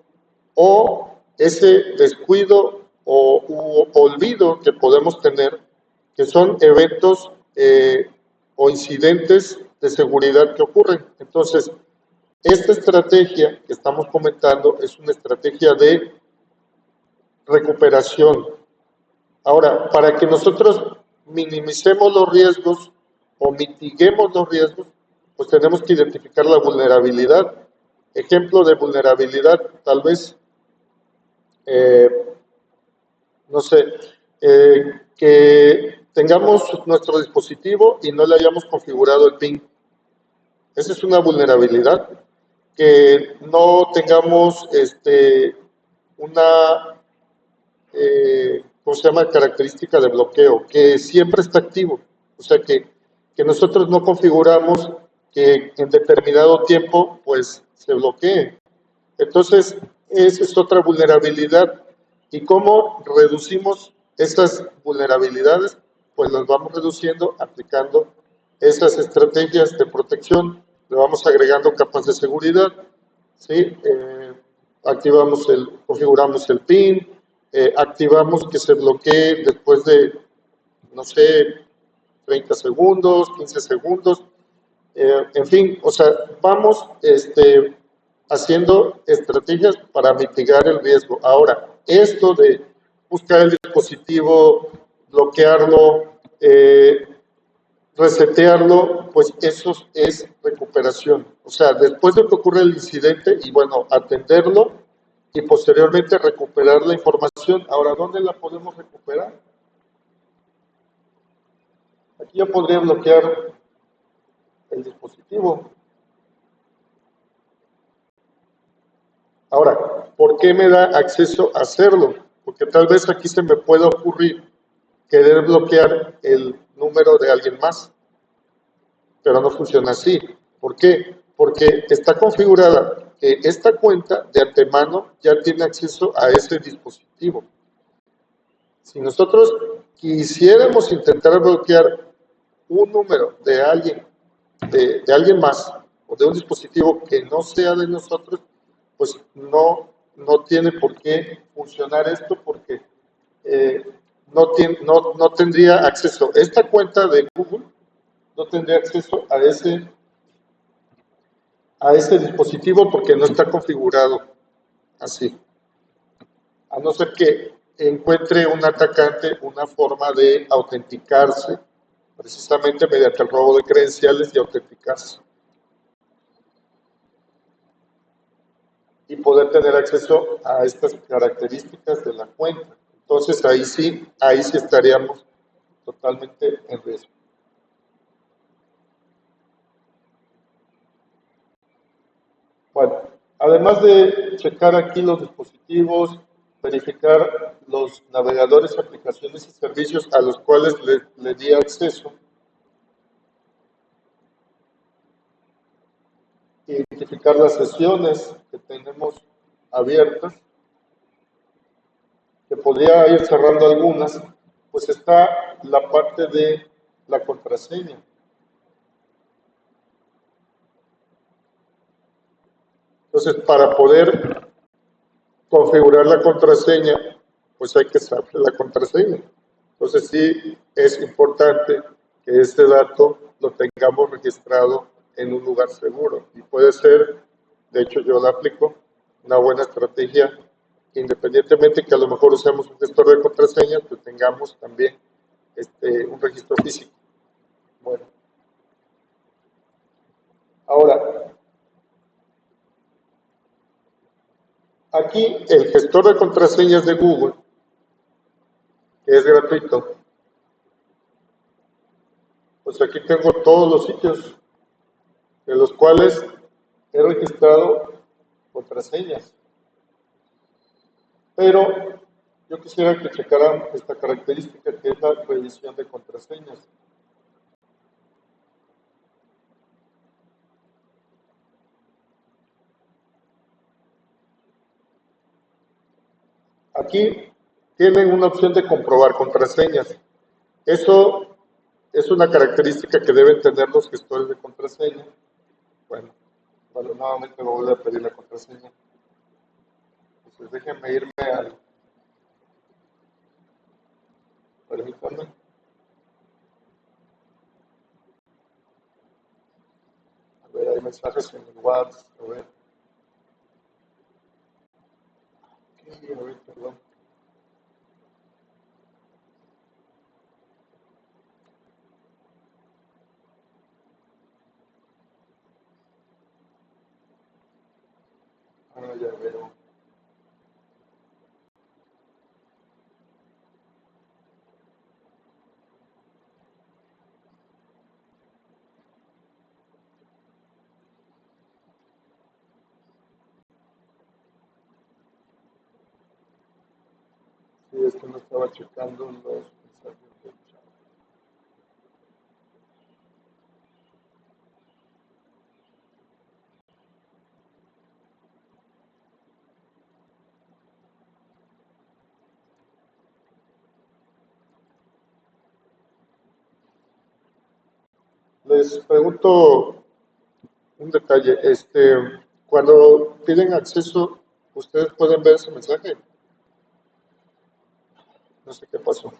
o ese descuido o olvido que podemos tener, que son eventos o incidentes de seguridad que ocurren. Entonces, esta estrategia que estamos comentando es una estrategia de recuperación. Ahora, para que nosotros minimicemos los riesgos o mitiguemos los riesgos, pues tenemos que identificar la vulnerabilidad. Ejemplo de vulnerabilidad, tal vez, no sé, que tengamos nuestro dispositivo y no le hayamos configurado el PIN. Esa es una vulnerabilidad. Que no tengamos una, ¿cómo se llama? Característica de bloqueo, que siempre está activo. O sea, que nosotros no configuramos que en determinado tiempo, pues, se bloquee. Entonces, esa es otra vulnerabilidad. ¿Y cómo reducimos esas vulnerabilidades? Pues las vamos reduciendo aplicando esas estrategias de protección, le vamos agregando capas de seguridad, ¿sí? Configuramos el PIN, activamos que se bloquee después de, no sé, 30 segundos, 15 segundos, En fin, o sea, vamos haciendo estrategias para mitigar el riesgo. Ahora, esto de buscar el dispositivo, bloquearlo, resetearlo, pues eso es recuperación. O sea, después de que ocurre el incidente y bueno, atenderlo y posteriormente recuperar la información. Ahora, ¿dónde la podemos recuperar? Aquí yo podría bloquear el dispositivo. Ahora, ¿por qué me da acceso a hacerlo? Porque tal vez aquí se me pueda ocurrir querer bloquear el número de alguien más, pero no funciona así. ¿Por qué? Porque está configurada que esta cuenta de antemano ya tiene acceso a ese dispositivo. Si nosotros quisiéramos intentar bloquear un número de alguien, de alguien más, o de un dispositivo que no sea de nosotros, pues no tiene por qué funcionar esto porque no tendría acceso. Esta cuenta de Google no tendría acceso a ese dispositivo porque no está configurado así. A no ser que encuentre un atacante una forma de autenticarse, precisamente mediante el robo de credenciales y autenticarse. Y poder tener acceso a estas características de la cuenta. Entonces ahí sí estaríamos totalmente en riesgo. Bueno, además de checar aquí los dispositivos, verificar los navegadores, aplicaciones y servicios a los cuales le di acceso, identificar las sesiones que tenemos abiertas, que podría ir cerrando algunas, pues está la parte de la contraseña. Entonces, para poder configurar la contraseña, pues hay que saber la contraseña. Entonces, sí es importante que este dato lo tengamos registrado en un lugar seguro. Y puede ser, de hecho yo la aplico, una buena estrategia, independientemente que a lo mejor usemos un gestor de contraseñas, pues tengamos también un registro físico. Bueno. Ahora, aquí el gestor de contraseñas de Google, que es gratuito, pues aquí tengo todos los sitios de los cuales he registrado contraseñas. Pero yo quisiera que checaran esta característica que es la revisión de contraseñas. Aquí tienen una opción de comprobar contraseñas. Eso es una característica que deben tener los gestores de contraseña. Bueno, nuevamente me voy a pedir la contraseña. Entonces déjenme irme al... Permítanme. A ver, hay mensajes en el WhatsApp. A ver. Okay, a ver, perdón. Ahora ya veo. Sí, es que no estaba checando los mensajes del chat. Les pregunto un detalle. Cuando piden acceso, ¿ustedes pueden ver ese mensaje? No sé qué pasó.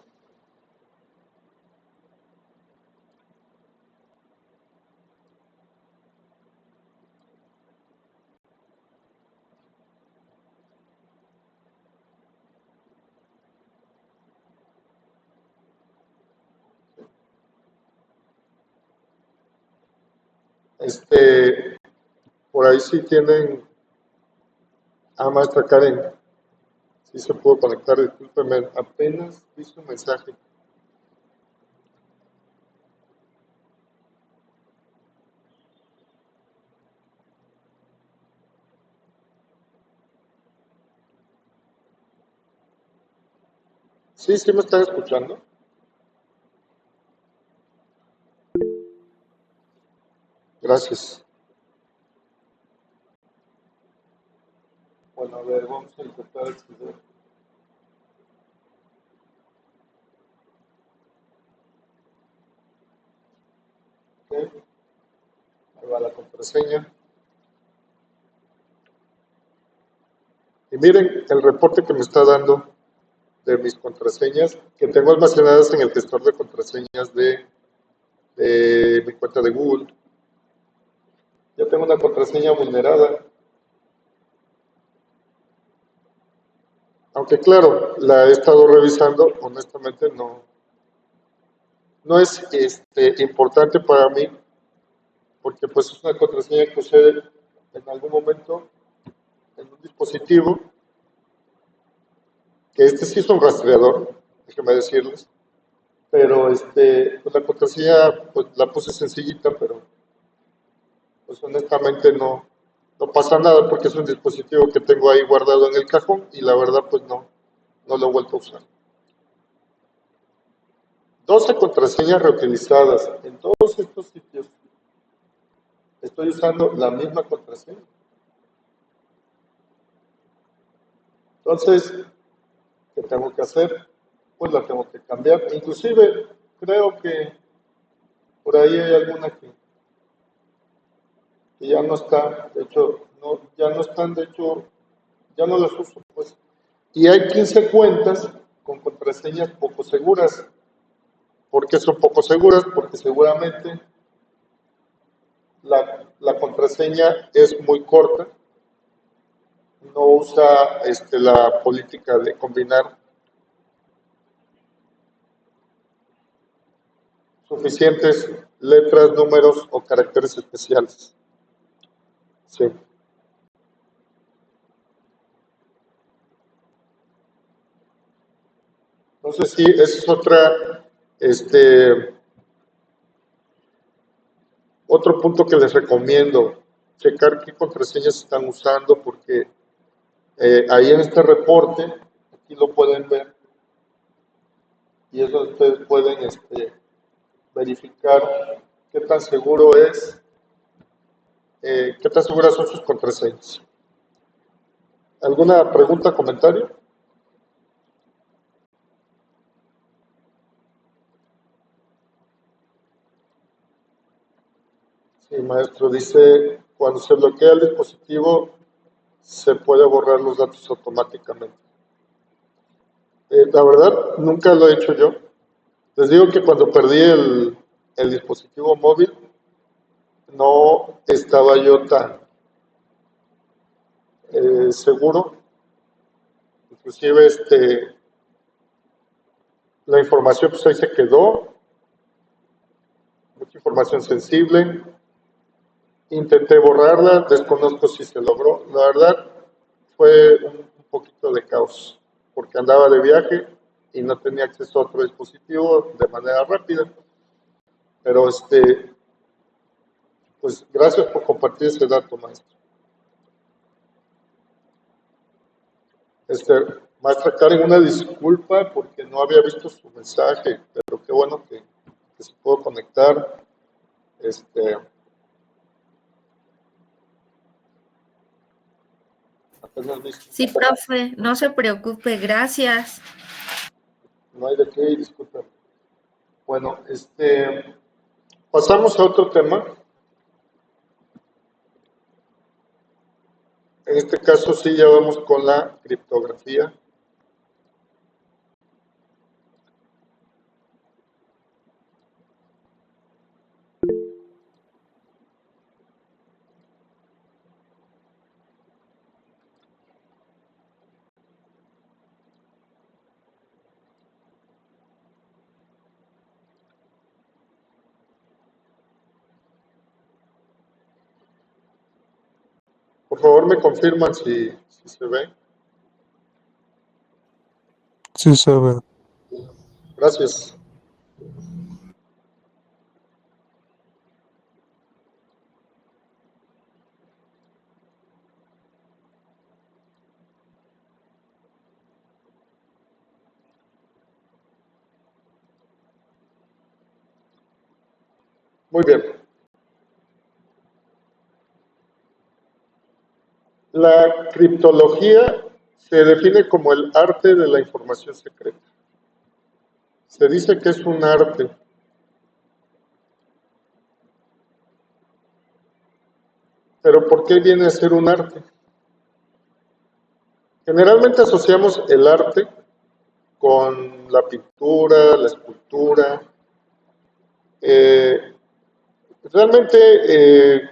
Este, por ahí sí tienen a maestra Karen, sí se pudo conectar, discúlpeme, apenas hizo un mensaje. Sí, sí me están escuchando. Gracias. Bueno, a ver, vamos a intentar acceder. Ok, ahí va la contraseña. Y miren el reporte que me está dando de mis contraseñas que tengo almacenadas en el gestor de contraseñas de mi cuenta de Google. Ya tengo una contraseña vulnerada. Aunque claro, la he estado revisando, honestamente no es importante para mí, porque pues es una contraseña que usé en algún momento en un dispositivo, que este sí es un rastreador, déjenme decirles, pero pues la contraseña pues la puse sencillita, pero pues honestamente no pasa nada porque es un dispositivo que tengo ahí guardado en el cajón y la verdad pues no lo he vuelto a usar. 12 contraseñas reutilizadas en todos estos sitios. Estoy usando la misma contraseña. Entonces, ¿qué tengo que hacer? Pues la tengo que cambiar. Inclusive, creo que por ahí hay alguna que ya no está. De hecho, ya no están. De hecho, ya no las uso. Pues. Y hay 15 cuentas con contraseñas poco seguras. ¿Por qué son poco seguras? Porque seguramente la contraseña es muy corta. No usa la política de combinar suficientes letras, números o caracteres especiales. Sí. Entonces sí, esa es otro punto que les recomiendo, checar qué contraseñas están usando, porque ahí en este reporte, aquí lo pueden ver, y es donde ustedes pueden verificar qué tan seguro es, qué tan seguras son sus contraseñas. ¿Alguna pregunta, comentario? Sí, maestro, dice, cuando se bloquea el dispositivo, se puede borrar los datos automáticamente. La verdad, nunca lo he hecho yo. Les digo que cuando perdí el dispositivo móvil, no estaba yo tan seguro. Inclusive la información pues ahí se quedó, mucha información sensible. Intenté borrarla, desconozco si se logró. La verdad, fue un poquito de caos, porque andaba de viaje y no tenía acceso a otro dispositivo de manera rápida. Pero pues gracias por compartir ese dato, maestro. Maestra Karen, una disculpa porque no había visto su mensaje, pero qué bueno que se pudo conectar. Apenas visto. Sí, profe, no se preocupe, gracias. No hay de qué, disculpa. Bueno, pasamos a otro tema. En este caso sí ya vamos con la criptografía. Por favor, me confirman si se ve. Sí se ve. Gracias. Muy bien. La criptología se define como el arte de la información secreta. Se dice que es un arte. Pero ¿por qué viene a ser un arte? Generalmente asociamos el arte con la pintura, la escultura. Realmente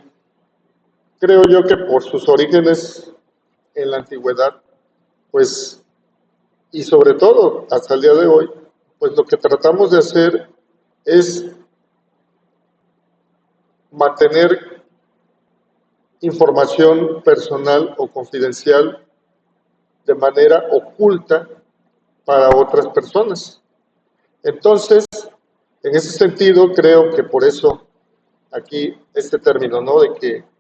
creo yo que por sus orígenes en la antigüedad, pues, y sobre todo hasta el día de hoy, pues lo que tratamos de hacer es mantener información personal o confidencial de manera oculta para otras personas. Entonces, en ese sentido, creo que por eso aquí este término, ¿no? De que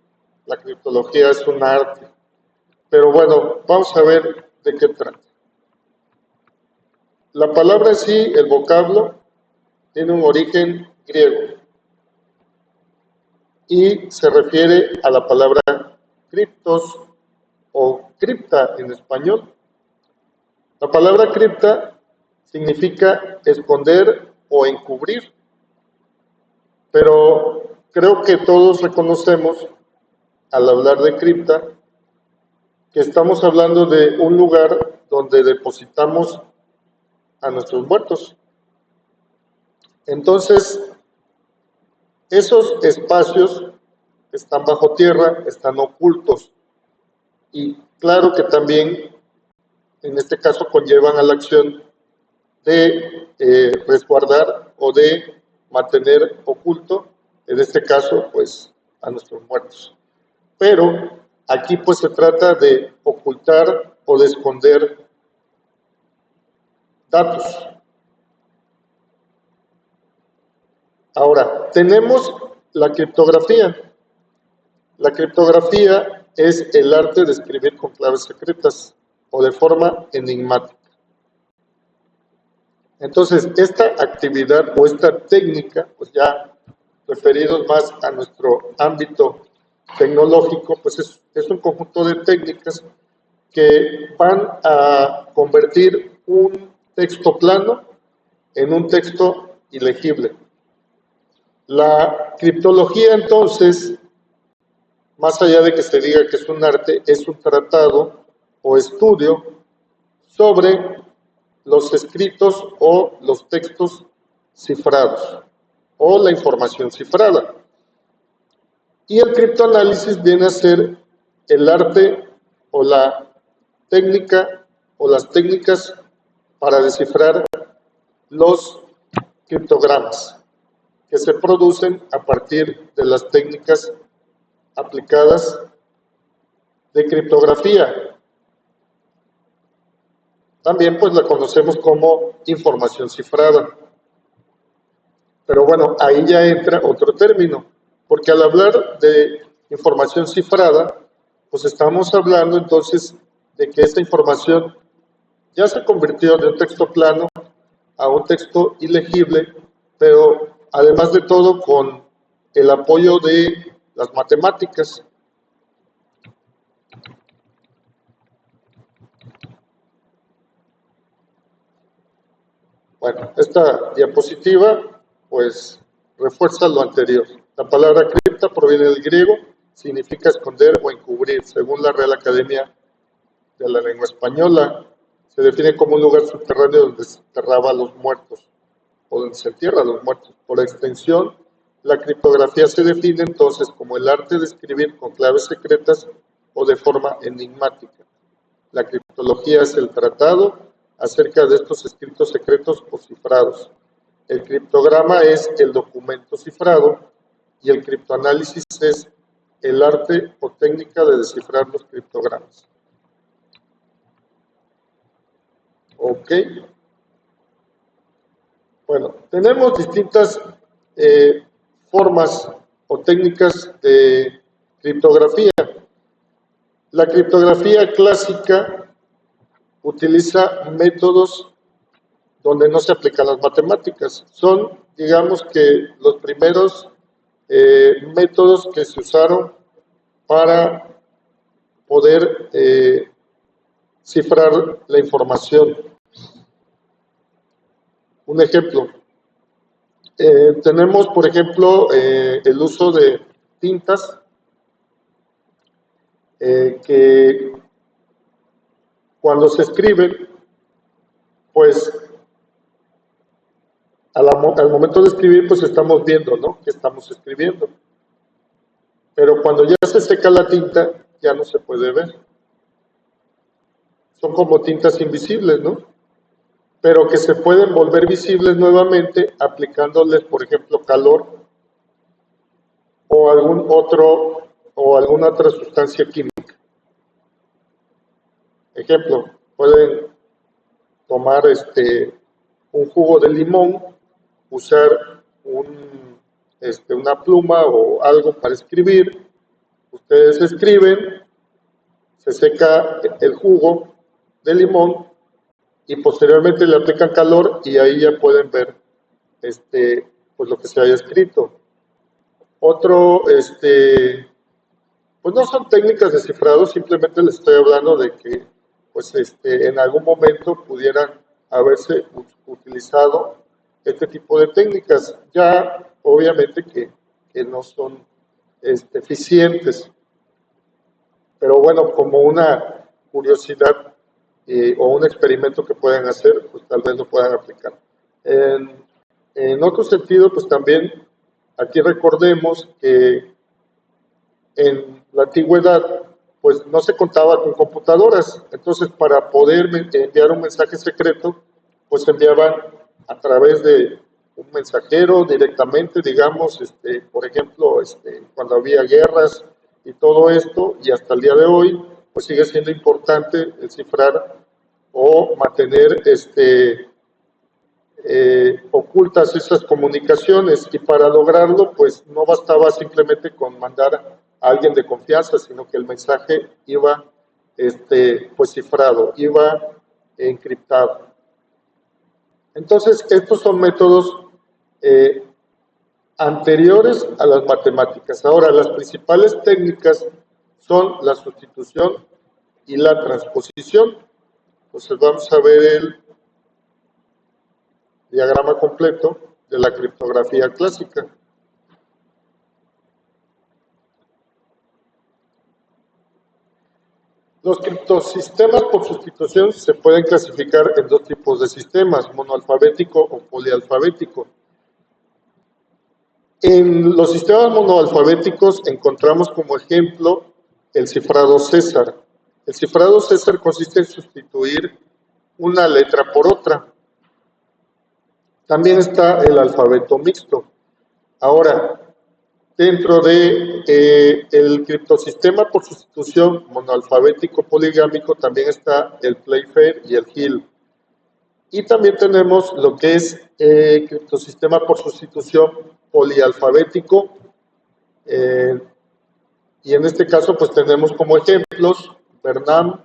la criptología es un arte. Pero bueno, vamos a ver de qué trata. La palabra en sí, el vocablo, tiene un origen griego y se refiere a la palabra criptos o cripta en español. La palabra cripta significa esconder o encubrir, pero creo que todos reconocemos al hablar de cripta que estamos hablando de un lugar donde depositamos a nuestros muertos. Entonces, esos espacios están bajo tierra, están ocultos y claro que también en este caso conllevan a la acción de resguardar o de mantener oculto, en este caso, pues, a nuestros muertos. Pero aquí, pues, se trata de ocultar o de esconder datos. Ahora, tenemos la criptografía. La criptografía es el arte de escribir con claves secretas o de forma enigmática. Entonces, esta actividad o esta técnica, pues ya referidos más a nuestro ámbito tecnológico, pues es un conjunto de técnicas que van a convertir un texto plano en un texto ilegible. La criptología, entonces, más allá de que se diga que es un arte, es un tratado o estudio sobre los escritos o los textos cifrados o la información cifrada. Y el criptoanálisis viene a ser el arte o la técnica o las técnicas para descifrar los criptogramas que se producen a partir de las técnicas aplicadas de criptografía. También pues la conocemos como información cifrada. Pero bueno, ahí ya entra otro término, porque al hablar de información cifrada, pues estamos hablando entonces de que esta información ya se convirtió de un texto plano a un texto ilegible, pero además de todo con el apoyo de las matemáticas. Bueno, esta diapositiva pues refuerza lo anterior. La palabra cripta proviene del griego, significa esconder o encubrir. Según la Real Academia de la Lengua Española, se define como un lugar subterráneo donde se enterraba a los muertos o donde se entierra a los muertos. Por extensión, la criptografía se define entonces como el arte de escribir con claves secretas o de forma enigmática. La criptología es el tratado acerca de estos escritos secretos o cifrados. El criptograma es el documento cifrado y el criptoanálisis es el arte o técnica de descifrar los criptogramas. Ok. Bueno, tenemos distintas formas o técnicas de criptografía. La criptografía clásica utiliza métodos donde no se aplican las matemáticas. Son, digamos que, los primeros métodos que se usaron para poder cifrar la información. Un ejemplo, tenemos, por ejemplo, el uso de tintas que cuando se escriben, pues al momento de escribir, pues estamos viendo, ¿no?, que estamos escribiendo. Pero cuando ya se seca la tinta, ya no se puede ver. Son como tintas invisibles, ¿no? Pero que se pueden volver visibles nuevamente aplicándoles, por ejemplo, calor o alguna otra sustancia química. Ejemplo, pueden tomar un jugo de limón, usar una pluma o algo para escribir. Ustedes escriben, se seca el jugo de limón y posteriormente le aplican calor y ahí ya pueden ver pues lo que se haya escrito. Otro, pues no son técnicas de cifrado, simplemente les estoy hablando de que pues en algún momento pudieran haberse utilizado este tipo de técnicas, ya obviamente que no son eficientes, pero bueno, como una curiosidad o un experimento que puedan hacer, pues tal vez lo puedan aplicar. En otro sentido, pues también aquí recordemos que en la antigüedad pues no se contaba con computadoras, entonces para poder enviar un mensaje secreto, pues enviaban a través de un mensajero directamente, digamos, por ejemplo, cuando había guerras y todo esto, y hasta el día de hoy, pues sigue siendo importante cifrar o mantener ocultas esas comunicaciones, y para lograrlo, pues no bastaba simplemente con mandar a alguien de confianza, sino que el mensaje iba pues cifrado, iba encriptado. Entonces, estos son métodos anteriores a las matemáticas. Ahora, las principales técnicas son la sustitución y la transposición. Entonces, vamos a ver el diagrama completo de la criptografía clásica. Los criptosistemas por sustitución se pueden clasificar en dos tipos de sistemas, monoalfabético o polialfabético. En los sistemas monoalfabéticos encontramos como ejemplo el cifrado César. El cifrado César consiste en sustituir una letra por otra. También está el alfabeto mixto. Ahora, dentro de el criptosistema por sustitución monoalfabético poligámico también está el Playfair y el Hill. Y también tenemos lo que es criptosistema por sustitución polialfabético. Y en este caso pues tenemos como ejemplos Bernam,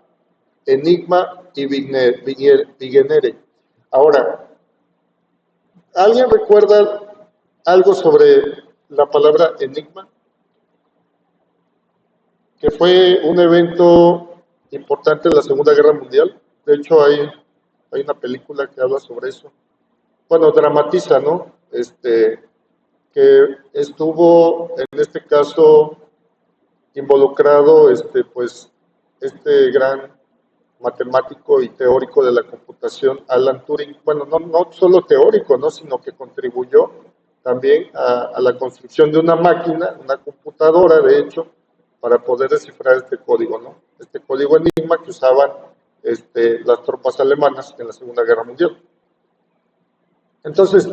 Enigma y Vigenère. Ahora, ¿alguien recuerda algo sobre la palabra enigma? Que fue un evento importante en la Segunda Guerra Mundial. De hecho, hay una película que habla sobre eso. Bueno, dramatiza, ¿no? Que estuvo, en este caso, involucrado, pues, gran matemático y teórico de la computación, Alan Turing. Bueno, no solo teórico, ¿no?, sino que contribuyó también a la construcción de una máquina, una computadora, de hecho, para poder descifrar este código, ¿no? Este código Enigma que usaban las tropas alemanas en la Segunda Guerra Mundial. Entonces,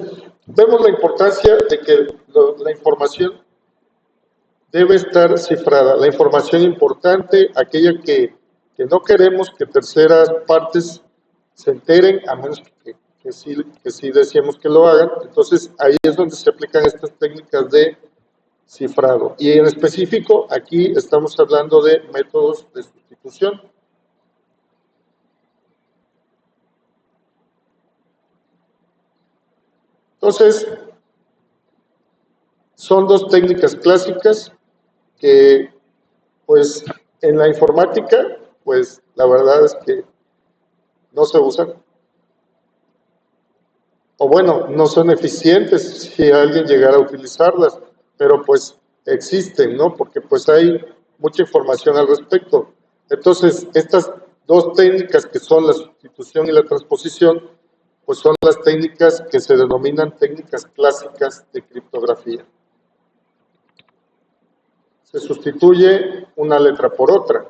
vemos la importancia de que la información debe estar cifrada. La información importante, aquella que no queremos que terceras partes se enteren, a menos que sí decíamos que lo hagan. Entonces, ahí es donde se aplican estas técnicas de cifrado. Y en específico, aquí estamos hablando de métodos de sustitución. Entonces, son dos técnicas clásicas que, pues, en la informática, pues, la verdad es que no se usan. O bueno, no son eficientes si alguien llegara a utilizarlas, pero pues existen, ¿no? Porque pues hay mucha información al respecto. Entonces, estas dos técnicas que son la sustitución y la transposición, pues son las técnicas que se denominan técnicas clásicas de criptografía. Se sustituye una letra por otra.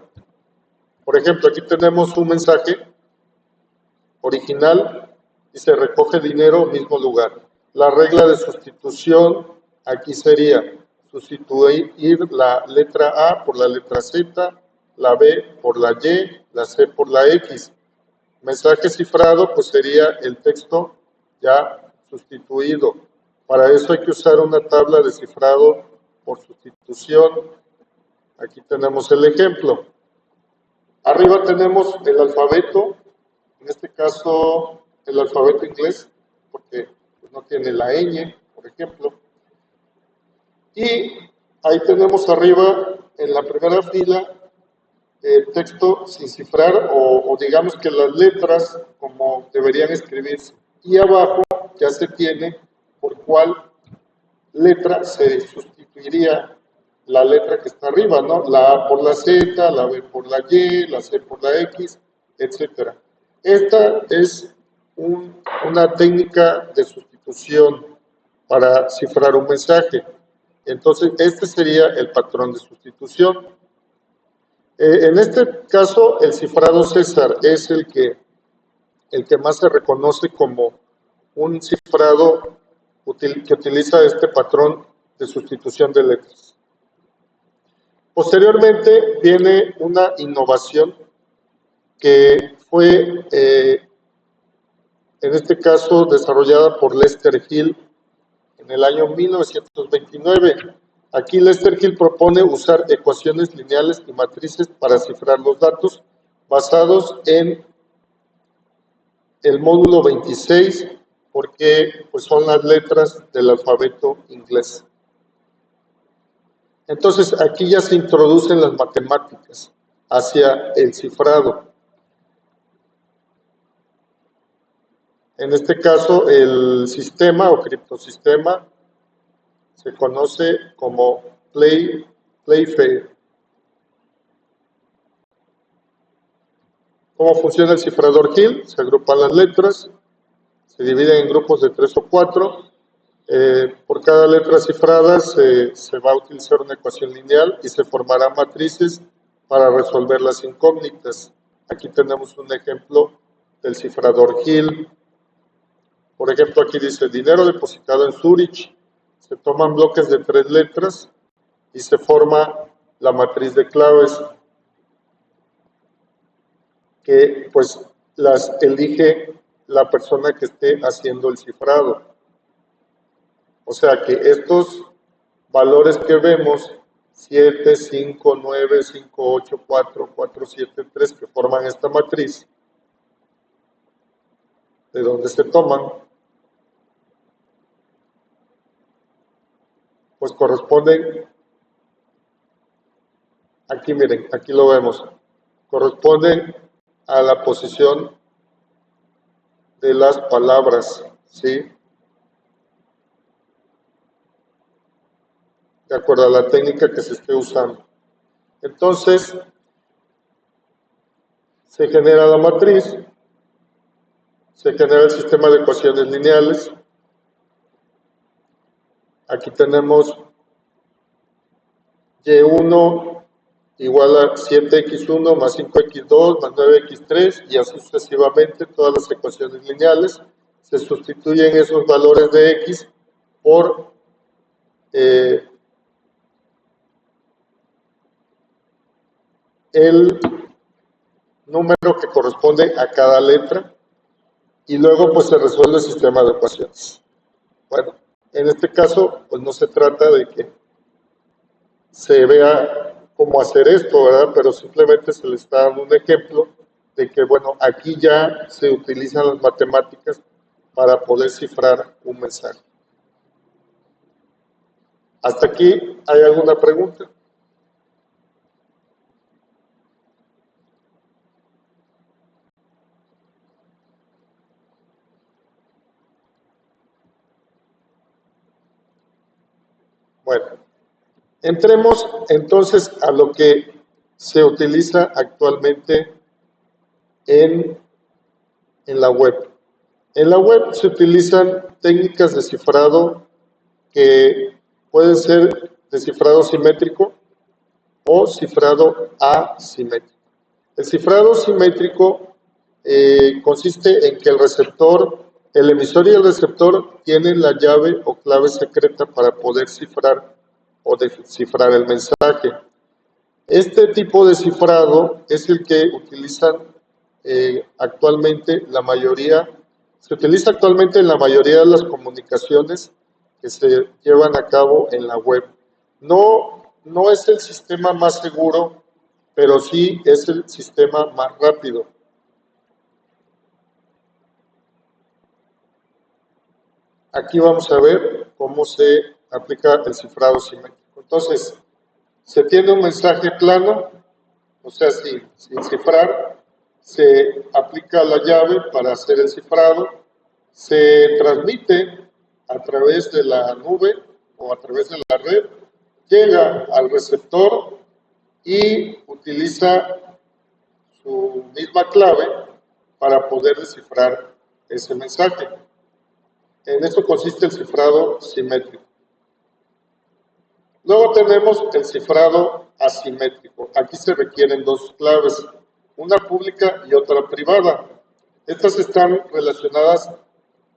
Por ejemplo, aquí tenemos un mensaje original y se recoge dinero mismo lugar. La regla de sustitución aquí sería sustituir la letra A por la letra Z, la B por la Y, la C por la X. Mensaje cifrado pues sería el texto ya sustituido. Para eso hay que usar una tabla de cifrado por sustitución. Aquí tenemos el ejemplo. Arriba tenemos el alfabeto, en este caso el alfabeto inglés, porque pues, no tiene la ñ, por ejemplo. Y ahí tenemos arriba, en la primera fila, el texto sin cifrar, o digamos que las letras como deberían escribirse. Y abajo ya se tiene por cuál letra se sustituiría la letra que está arriba, ¿no? La A por la Z, la B por la Y, la C por la X, etcétera. Esta es una técnica de sustitución para cifrar un mensaje. Entonces, este sería el patrón de sustitución. En este caso, el cifrado César es el que más se reconoce como un cifrado que utiliza este patrón de sustitución de letras. Posteriormente viene una innovación que fue, en este caso, desarrollada por Lester Hill en el año 1929. Aquí Lester Hill propone usar ecuaciones lineales y matrices para cifrar los datos basados en el módulo 26, porque pues, son las letras del alfabeto inglés. Entonces, aquí ya se introducen las matemáticas hacia el cifrado. En este caso, el sistema o criptosistema se conoce como Playfair. ¿Cómo funciona el cifrador Hill? Se agrupan las letras, se dividen en grupos de 3 o 4. Por cada letra cifrada se va a utilizar una ecuación lineal y se formarán matrices para resolver las incógnitas. Aquí tenemos un ejemplo del cifrador Hill. Por ejemplo, aquí dice dinero depositado en Zurich. Se toman bloques de 3 letras y se forma la matriz de claves que pues las elige la persona que esté haciendo el cifrado. O sea que estos valores que vemos, 7, 5, 9, 5, 8, 4, 4, 7, 3, que forman esta matriz, de donde se toman, pues corresponden, aquí miren, aquí lo vemos, corresponden a la posición de las palabras, ¿sí? De acuerdo a la técnica que se esté usando. Entonces, se genera la matriz, se genera el sistema de ecuaciones lineales. Aquí tenemos Y1 igual a 7x1 más 5x2 más 9x3 y así sucesivamente todas las ecuaciones lineales. Se sustituyen esos valores de x por el número que corresponde a cada letra y luego pues se resuelve el sistema de ecuaciones. Bueno, en este caso pues no se trata de que se vea cómo hacer esto, ¿verdad? Pero simplemente se le está dando un ejemplo de que, bueno, aquí ya se utilizan las matemáticas para poder cifrar un mensaje. ¿Hasta aquí hay alguna pregunta? Bueno, entremos entonces a lo que se utiliza actualmente en la web. En la web se utilizan técnicas de cifrado que pueden ser de cifrado simétrico o cifrado asimétrico. El cifrado simétrico consiste en que el emisor y el receptor tienen la llave o clave secreta para poder cifrar o descifrar el mensaje. Este tipo de cifrado es el que utilizan actualmente se utiliza actualmente en la mayoría de las comunicaciones que se llevan a cabo en la web. No es el sistema más seguro, pero sí es el sistema más rápido. Aquí vamos a ver cómo se aplica el cifrado simétrico. Entonces, se tiene un mensaje plano, o sea, sin cifrar, se aplica la llave para hacer el cifrado, se transmite a través de la nube o a través de la red, llega al receptor y utiliza su misma clave para poder descifrar ese mensaje. En eso consiste el cifrado simétrico. Luego tenemos el cifrado asimétrico. Aquí se requieren dos claves, una pública y otra privada. Estas están relacionadas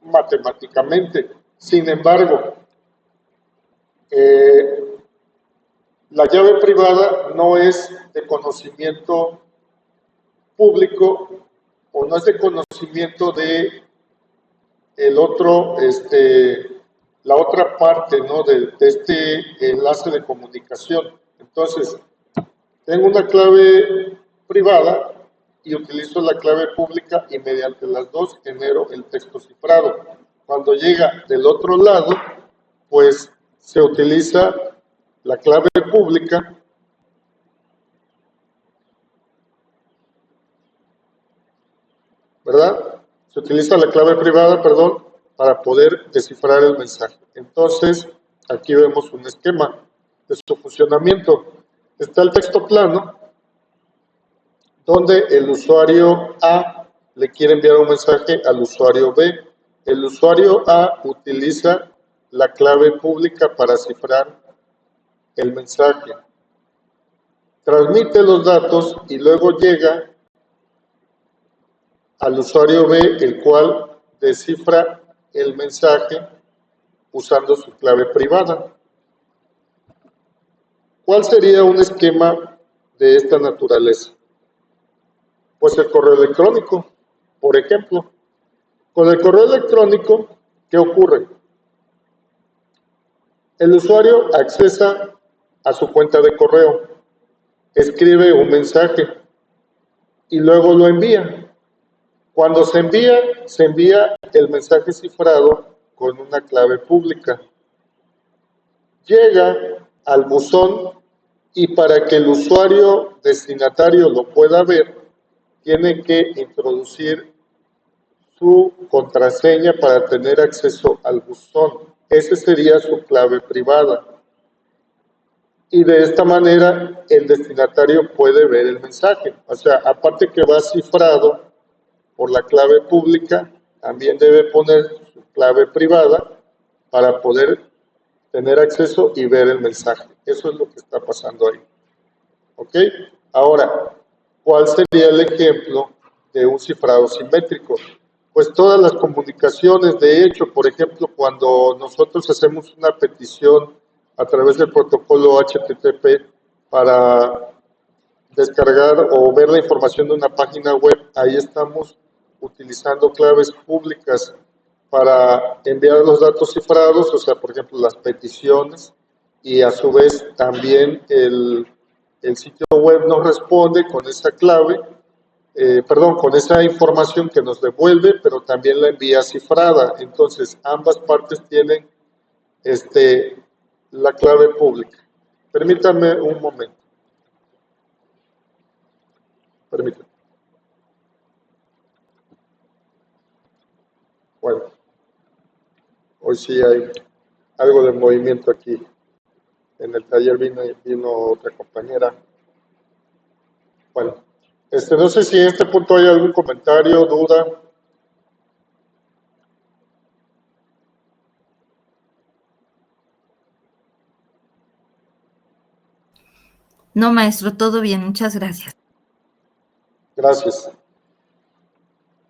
matemáticamente. Sin embargo, la llave privada no es de conocimiento público o no es de conocimiento de la otra parte, ¿no? de este enlace de comunicación. Entonces, tengo una clave privada y utilizo la clave pública y mediante las dos genero el texto cifrado. Cuando llega del otro lado, pues se utiliza la clave pública ¿verdad? Se utiliza la clave privada, perdón, para poder descifrar el mensaje. Entonces, aquí vemos un esquema de su funcionamiento. Está el texto plano, donde el usuario A le quiere enviar un mensaje al usuario B. El usuario A utiliza la clave pública para cifrar el mensaje. Transmite los datos y luego llega al usuario B, el cual descifra el mensaje usando su clave privada. ¿Cuál sería un esquema de esta naturaleza? Pues el correo electrónico, por ejemplo. Con el correo electrónico, ¿qué ocurre? El usuario accesa a su cuenta de correo, escribe un mensaje y luego lo envía. Cuando se envía el mensaje cifrado con una clave pública. Llega al buzón y para que el usuario destinatario lo pueda ver, tiene que introducir su contraseña para tener acceso al buzón. Esa sería su clave privada. Y de esta manera el destinatario puede ver el mensaje. O sea, aparte que va cifrado por la clave pública, también debe poner su clave privada para poder tener acceso y ver el mensaje. Eso es lo que está pasando ahí. ¿Ok? Ahora, ¿cuál sería el ejemplo de un cifrado simétrico? Pues todas las comunicaciones, de hecho, por ejemplo, cuando nosotros hacemos una petición a través del protocolo HTTP para descargar o ver la información de una página web, ahí estamos utilizando claves públicas para enviar los datos cifrados, o sea, por ejemplo, las peticiones, y a su vez también el sitio web nos responde con esa clave, con esa información que nos devuelve, pero también la envía cifrada. Entonces, ambas partes tienen la clave pública. Permítanme un momento. Permítanme. Bueno, hoy sí hay algo de movimiento aquí. En el taller vino otra compañera. Bueno, no sé si en este punto hay algún comentario, duda. No, maestro, todo bien, muchas gracias. Gracias.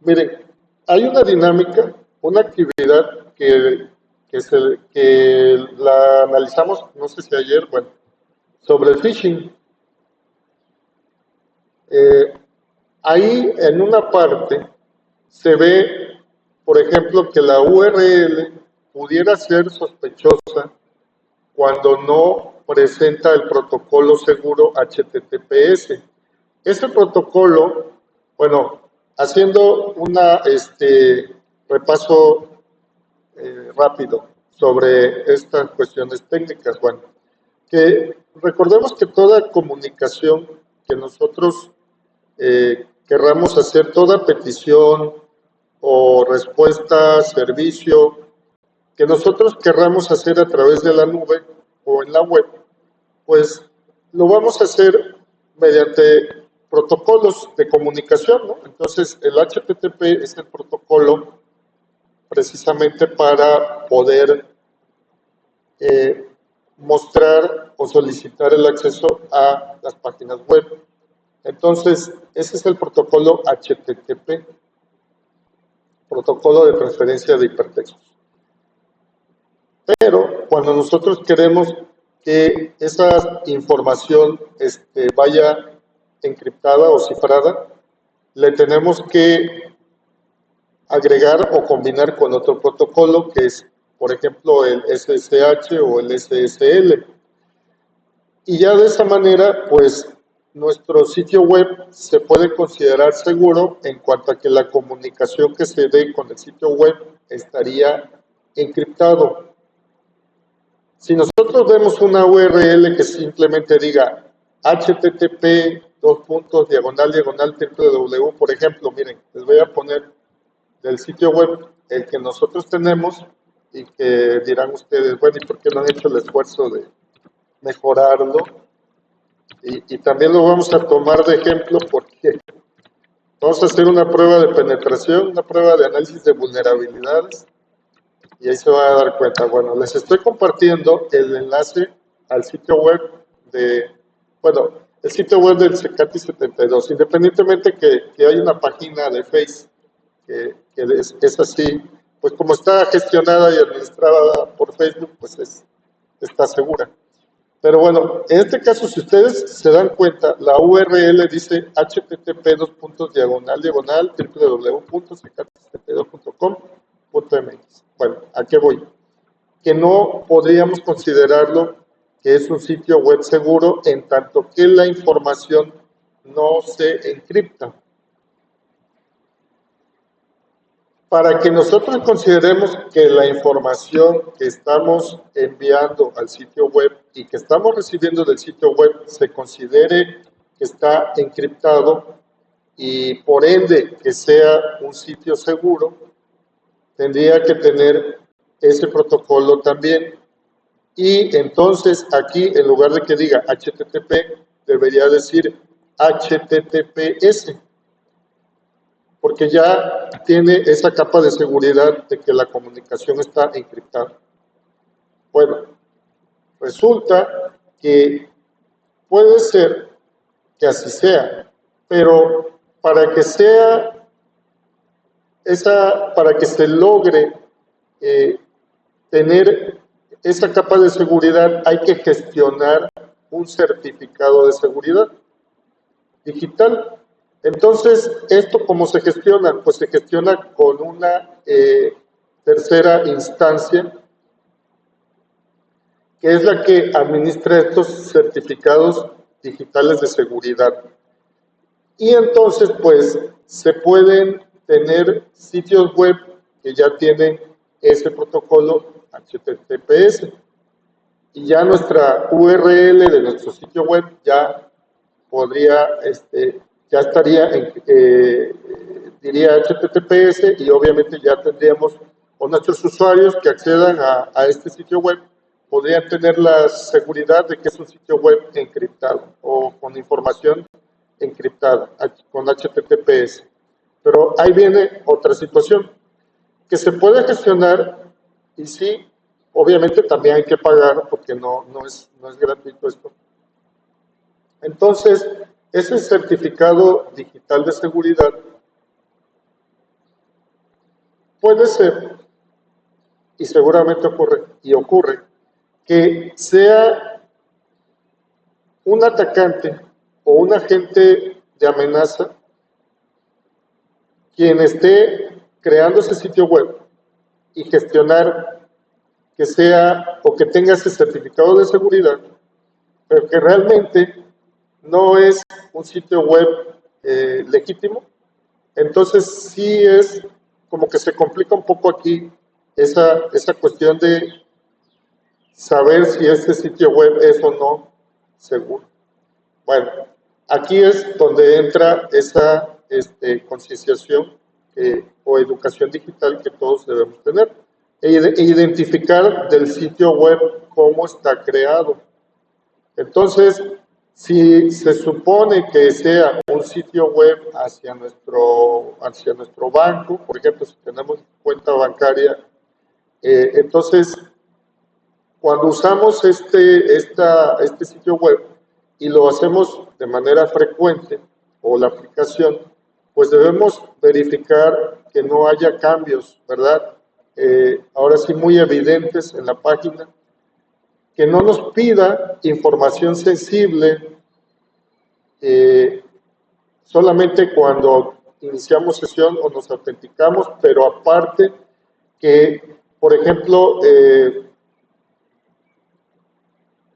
Miren, hay una dinámica, una actividad que la analizamos, no sé si ayer, bueno, sobre el phishing. Ahí en una parte se ve, por ejemplo, que la URL pudiera ser sospechosa cuando no presenta el protocolo seguro HTTPS. Ese protocolo, bueno, haciendo un repaso rápido sobre estas cuestiones técnicas, bueno, que recordemos que toda comunicación que nosotros querramos hacer, toda petición o respuesta, servicio, que nosotros querramos hacer a través de la nube o en la web, pues lo vamos a hacer mediante protocolos de comunicación, ¿no? Entonces, el HTTP es el protocolo precisamente para poder mostrar o solicitar el acceso a las páginas web. Entonces, ese es el protocolo HTTP, protocolo de transferencia de hipertextos. Pero cuando nosotros queremos que esa información vaya encriptada o cifrada, le tenemos que agregar o combinar con otro protocolo que es, por ejemplo, el SSH o el SSL. Y ya de esa manera, pues, nuestro sitio web se puede considerar seguro en cuanto a que la comunicación que se dé con el sitio web estaría encriptado. Si nosotros vemos una URL que simplemente diga http://www, por ejemplo, miren, les voy a poner del sitio web el que nosotros tenemos y que dirán ustedes, bueno, ¿y por qué no han hecho el esfuerzo de mejorarlo? Y también lo vamos a tomar de ejemplo porque vamos a hacer una prueba de penetración, una prueba de análisis de vulnerabilidades, y ahí se van a dar cuenta. Bueno, les estoy compartiendo el enlace al sitio web el sitio web del CECATI 72, independientemente que hay una página de Face que es así, pues como está gestionada y administrada por Facebook, pues está segura. Pero bueno, en este caso, si ustedes se dan cuenta, la URL dice http://www.cecati72.com.mx. Bueno, ¿a qué voy? Que no podríamos considerarlo que es un sitio web seguro en tanto que la información no se encripta. Para que nosotros consideremos que la información que estamos enviando al sitio web y que estamos recibiendo del sitio web se considere que está encriptado y por ende que sea un sitio seguro, tendría que tener ese protocolo también. Y entonces aquí, en lugar de que diga HTTP, debería decir HTTPS, porque ya tiene esa capa de seguridad de que la comunicación está encriptada. Bueno, resulta que puede ser que así sea, pero para que se logre tener esa capa de seguridad, hay que gestionar un certificado de seguridad. digital. Entonces, ¿esto cómo se gestiona? Pues se gestiona con una tercera instancia, que es la que administra estos certificados digitales de seguridad. Y entonces, pues, se pueden tener sitios web que ya tienen ese protocolo HTTPS. Y ya nuestra URL de nuestro sitio web ya podría, ya estaría, diría HTTPS, y obviamente ya tendríamos, o nuestros usuarios que accedan a este sitio web, podrían tener la seguridad de que es un sitio web encriptado o con información encriptada, con HTTPS. Pero ahí viene otra situación, que se puede gestionar, y sí, obviamente también hay que pagar, porque no es gratuito esto. Entonces, ese certificado digital de seguridad puede ser, y seguramente ocurre, que sea un atacante o un agente de amenaza quien esté creando ese sitio web y gestionar que sea o que tenga ese certificado de seguridad, pero que realmente no es un sitio web legítimo. Entonces sí es como que se complica un poco aquí esa cuestión de saber si este sitio web es o no seguro. Bueno, aquí es donde entra esa concienciación o educación digital que todos debemos tener, e identificar del sitio web cómo está creado. Entonces, si se supone que sea un sitio web hacia nuestro banco, por ejemplo, si tenemos cuenta bancaria, entonces, cuando usamos este sitio web y lo hacemos de manera frecuente, o la aplicación, pues debemos verificar que no haya cambios, ¿verdad? Ahora sí, muy evidentes en la página, que no nos pida información sensible solamente cuando iniciamos sesión o nos autenticamos, pero aparte que, por ejemplo,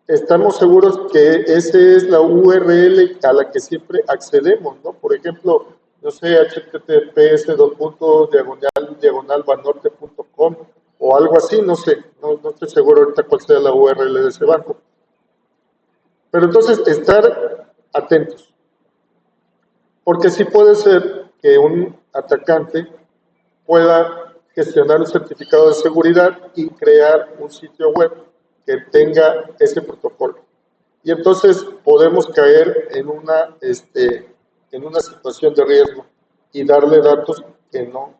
estamos seguros que esa es la URL a la que siempre accedemos, ¿no? Por ejemplo, no sé, https://banorte.com o algo así, no sé, no estoy seguro ahorita cuál sea la URL de ese banco. Pero entonces, estar atentos, porque sí puede ser que un atacante pueda gestionar un certificado de seguridad y crear un sitio web que tenga ese protocolo. Y entonces podemos caer en una situación de riesgo y darle datos que no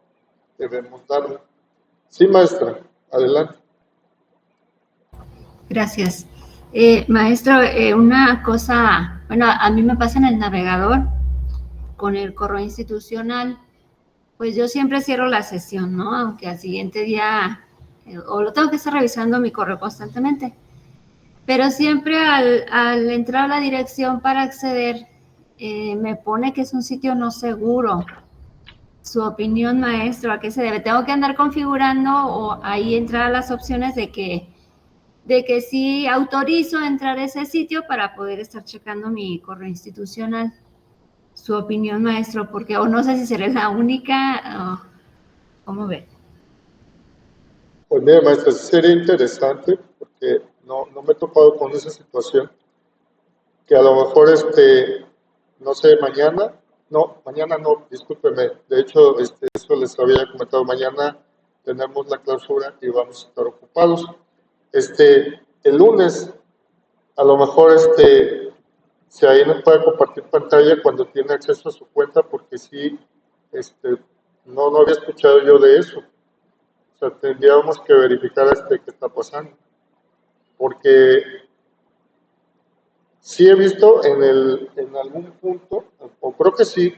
debemos darle. Sí, maestra, adelante. Gracias. Maestro, una cosa, bueno, a mí me pasa en el navegador con el correo institucional, pues yo siempre cierro la sesión, ¿no? Aunque al siguiente día, o lo tengo que estar revisando mi correo constantemente. Pero siempre al entrar a la dirección para acceder, me pone que es un sitio no seguro. Su opinión, maestro, ¿a qué se debe? ¿Tengo que andar configurando o ahí entrar a las opciones de que sí autorizo entrar a ese sitio para poder estar checando mi correo institucional? Su opinión, maestro, porque o no sé si seré la única, ¿cómo ve? Pues mira, maestra, sería interesante, porque no me he topado con esa situación, que a lo mejor, no sé, mañana no, discúlpeme, de hecho, eso les había comentado, mañana tenemos la clausura y vamos a estar ocupados. El lunes, a lo mejor, si ahí nos puede compartir pantalla cuando tiene acceso a su cuenta, porque sí, no había escuchado yo de eso. O sea, tendríamos que verificar qué está pasando. Porque sí he visto en algún punto, o creo que sí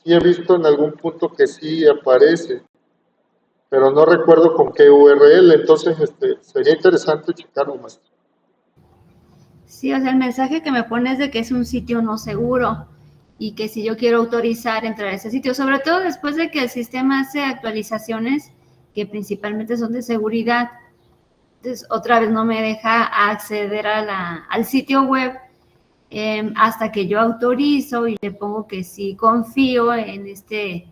he visto en algún punto que sí aparece, pero no recuerdo con qué URL, entonces sería interesante checarlo, maestro. Sí, o sea, el mensaje que me pone es de que es un sitio no seguro. y que si yo quiero autorizar entrar a ese sitio, sobre todo después de que el sistema hace actualizaciones que principalmente son de seguridad. Entonces, otra vez no me deja acceder al sitio web hasta que yo autorizo y le pongo que sí confío en este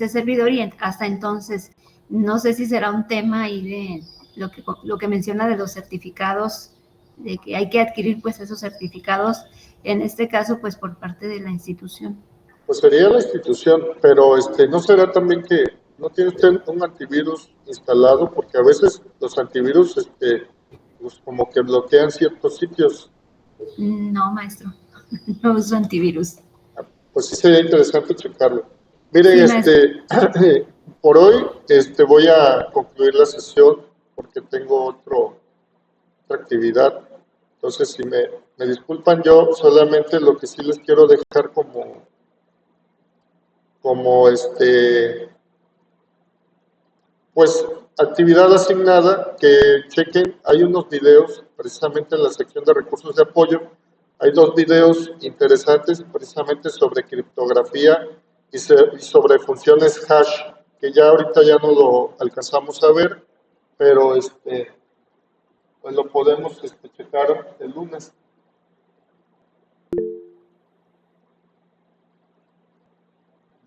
servidor, y hasta entonces no sé si será un tema ahí de lo que menciona de los certificados, de que hay que adquirir pues esos certificados, en este caso pues por parte de la institución. Pues sería la institución, pero ¿no será también que no tiene usted un antivirus instalado? Porque a veces los antivirus pues como que bloquean ciertos sitios. No, maestro, no uso antivirus. Pues sí sería interesante checarlo. Miren, Sí, por hoy voy a concluir la sesión porque tengo otra actividad. Entonces, si me disculpan, yo solamente lo que sí les quiero dejar como pues actividad asignada, que chequen, hay unos videos precisamente en la sección de recursos de apoyo, hay 2 videos interesantes precisamente sobre criptografía y sobre funciones hash, que ya ahorita ya no lo alcanzamos a ver, pero pues lo podemos checar el lunes.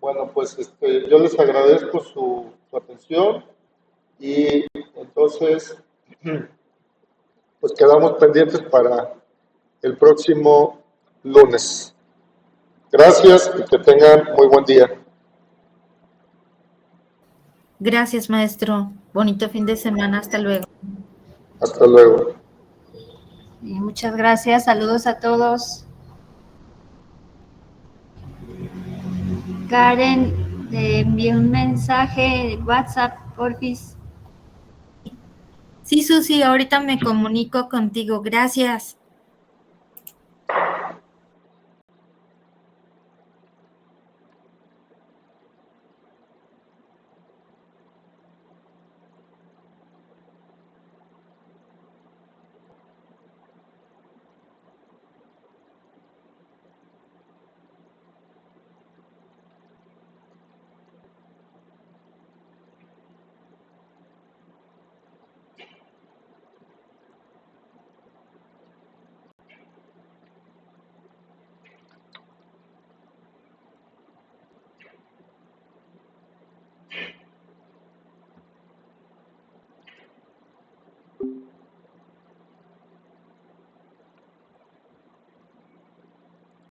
Bueno, pues yo les agradezco su atención y entonces pues quedamos pendientes para el próximo lunes. Gracias y que tengan muy buen día. Gracias, maestro. Bonito fin de semana. Hasta luego. Hasta luego. muchas gracias, saludos a todos. Karen, te envié un mensaje de WhatsApp, porfis. Sí, Susi, ahorita me comunico contigo. Gracias.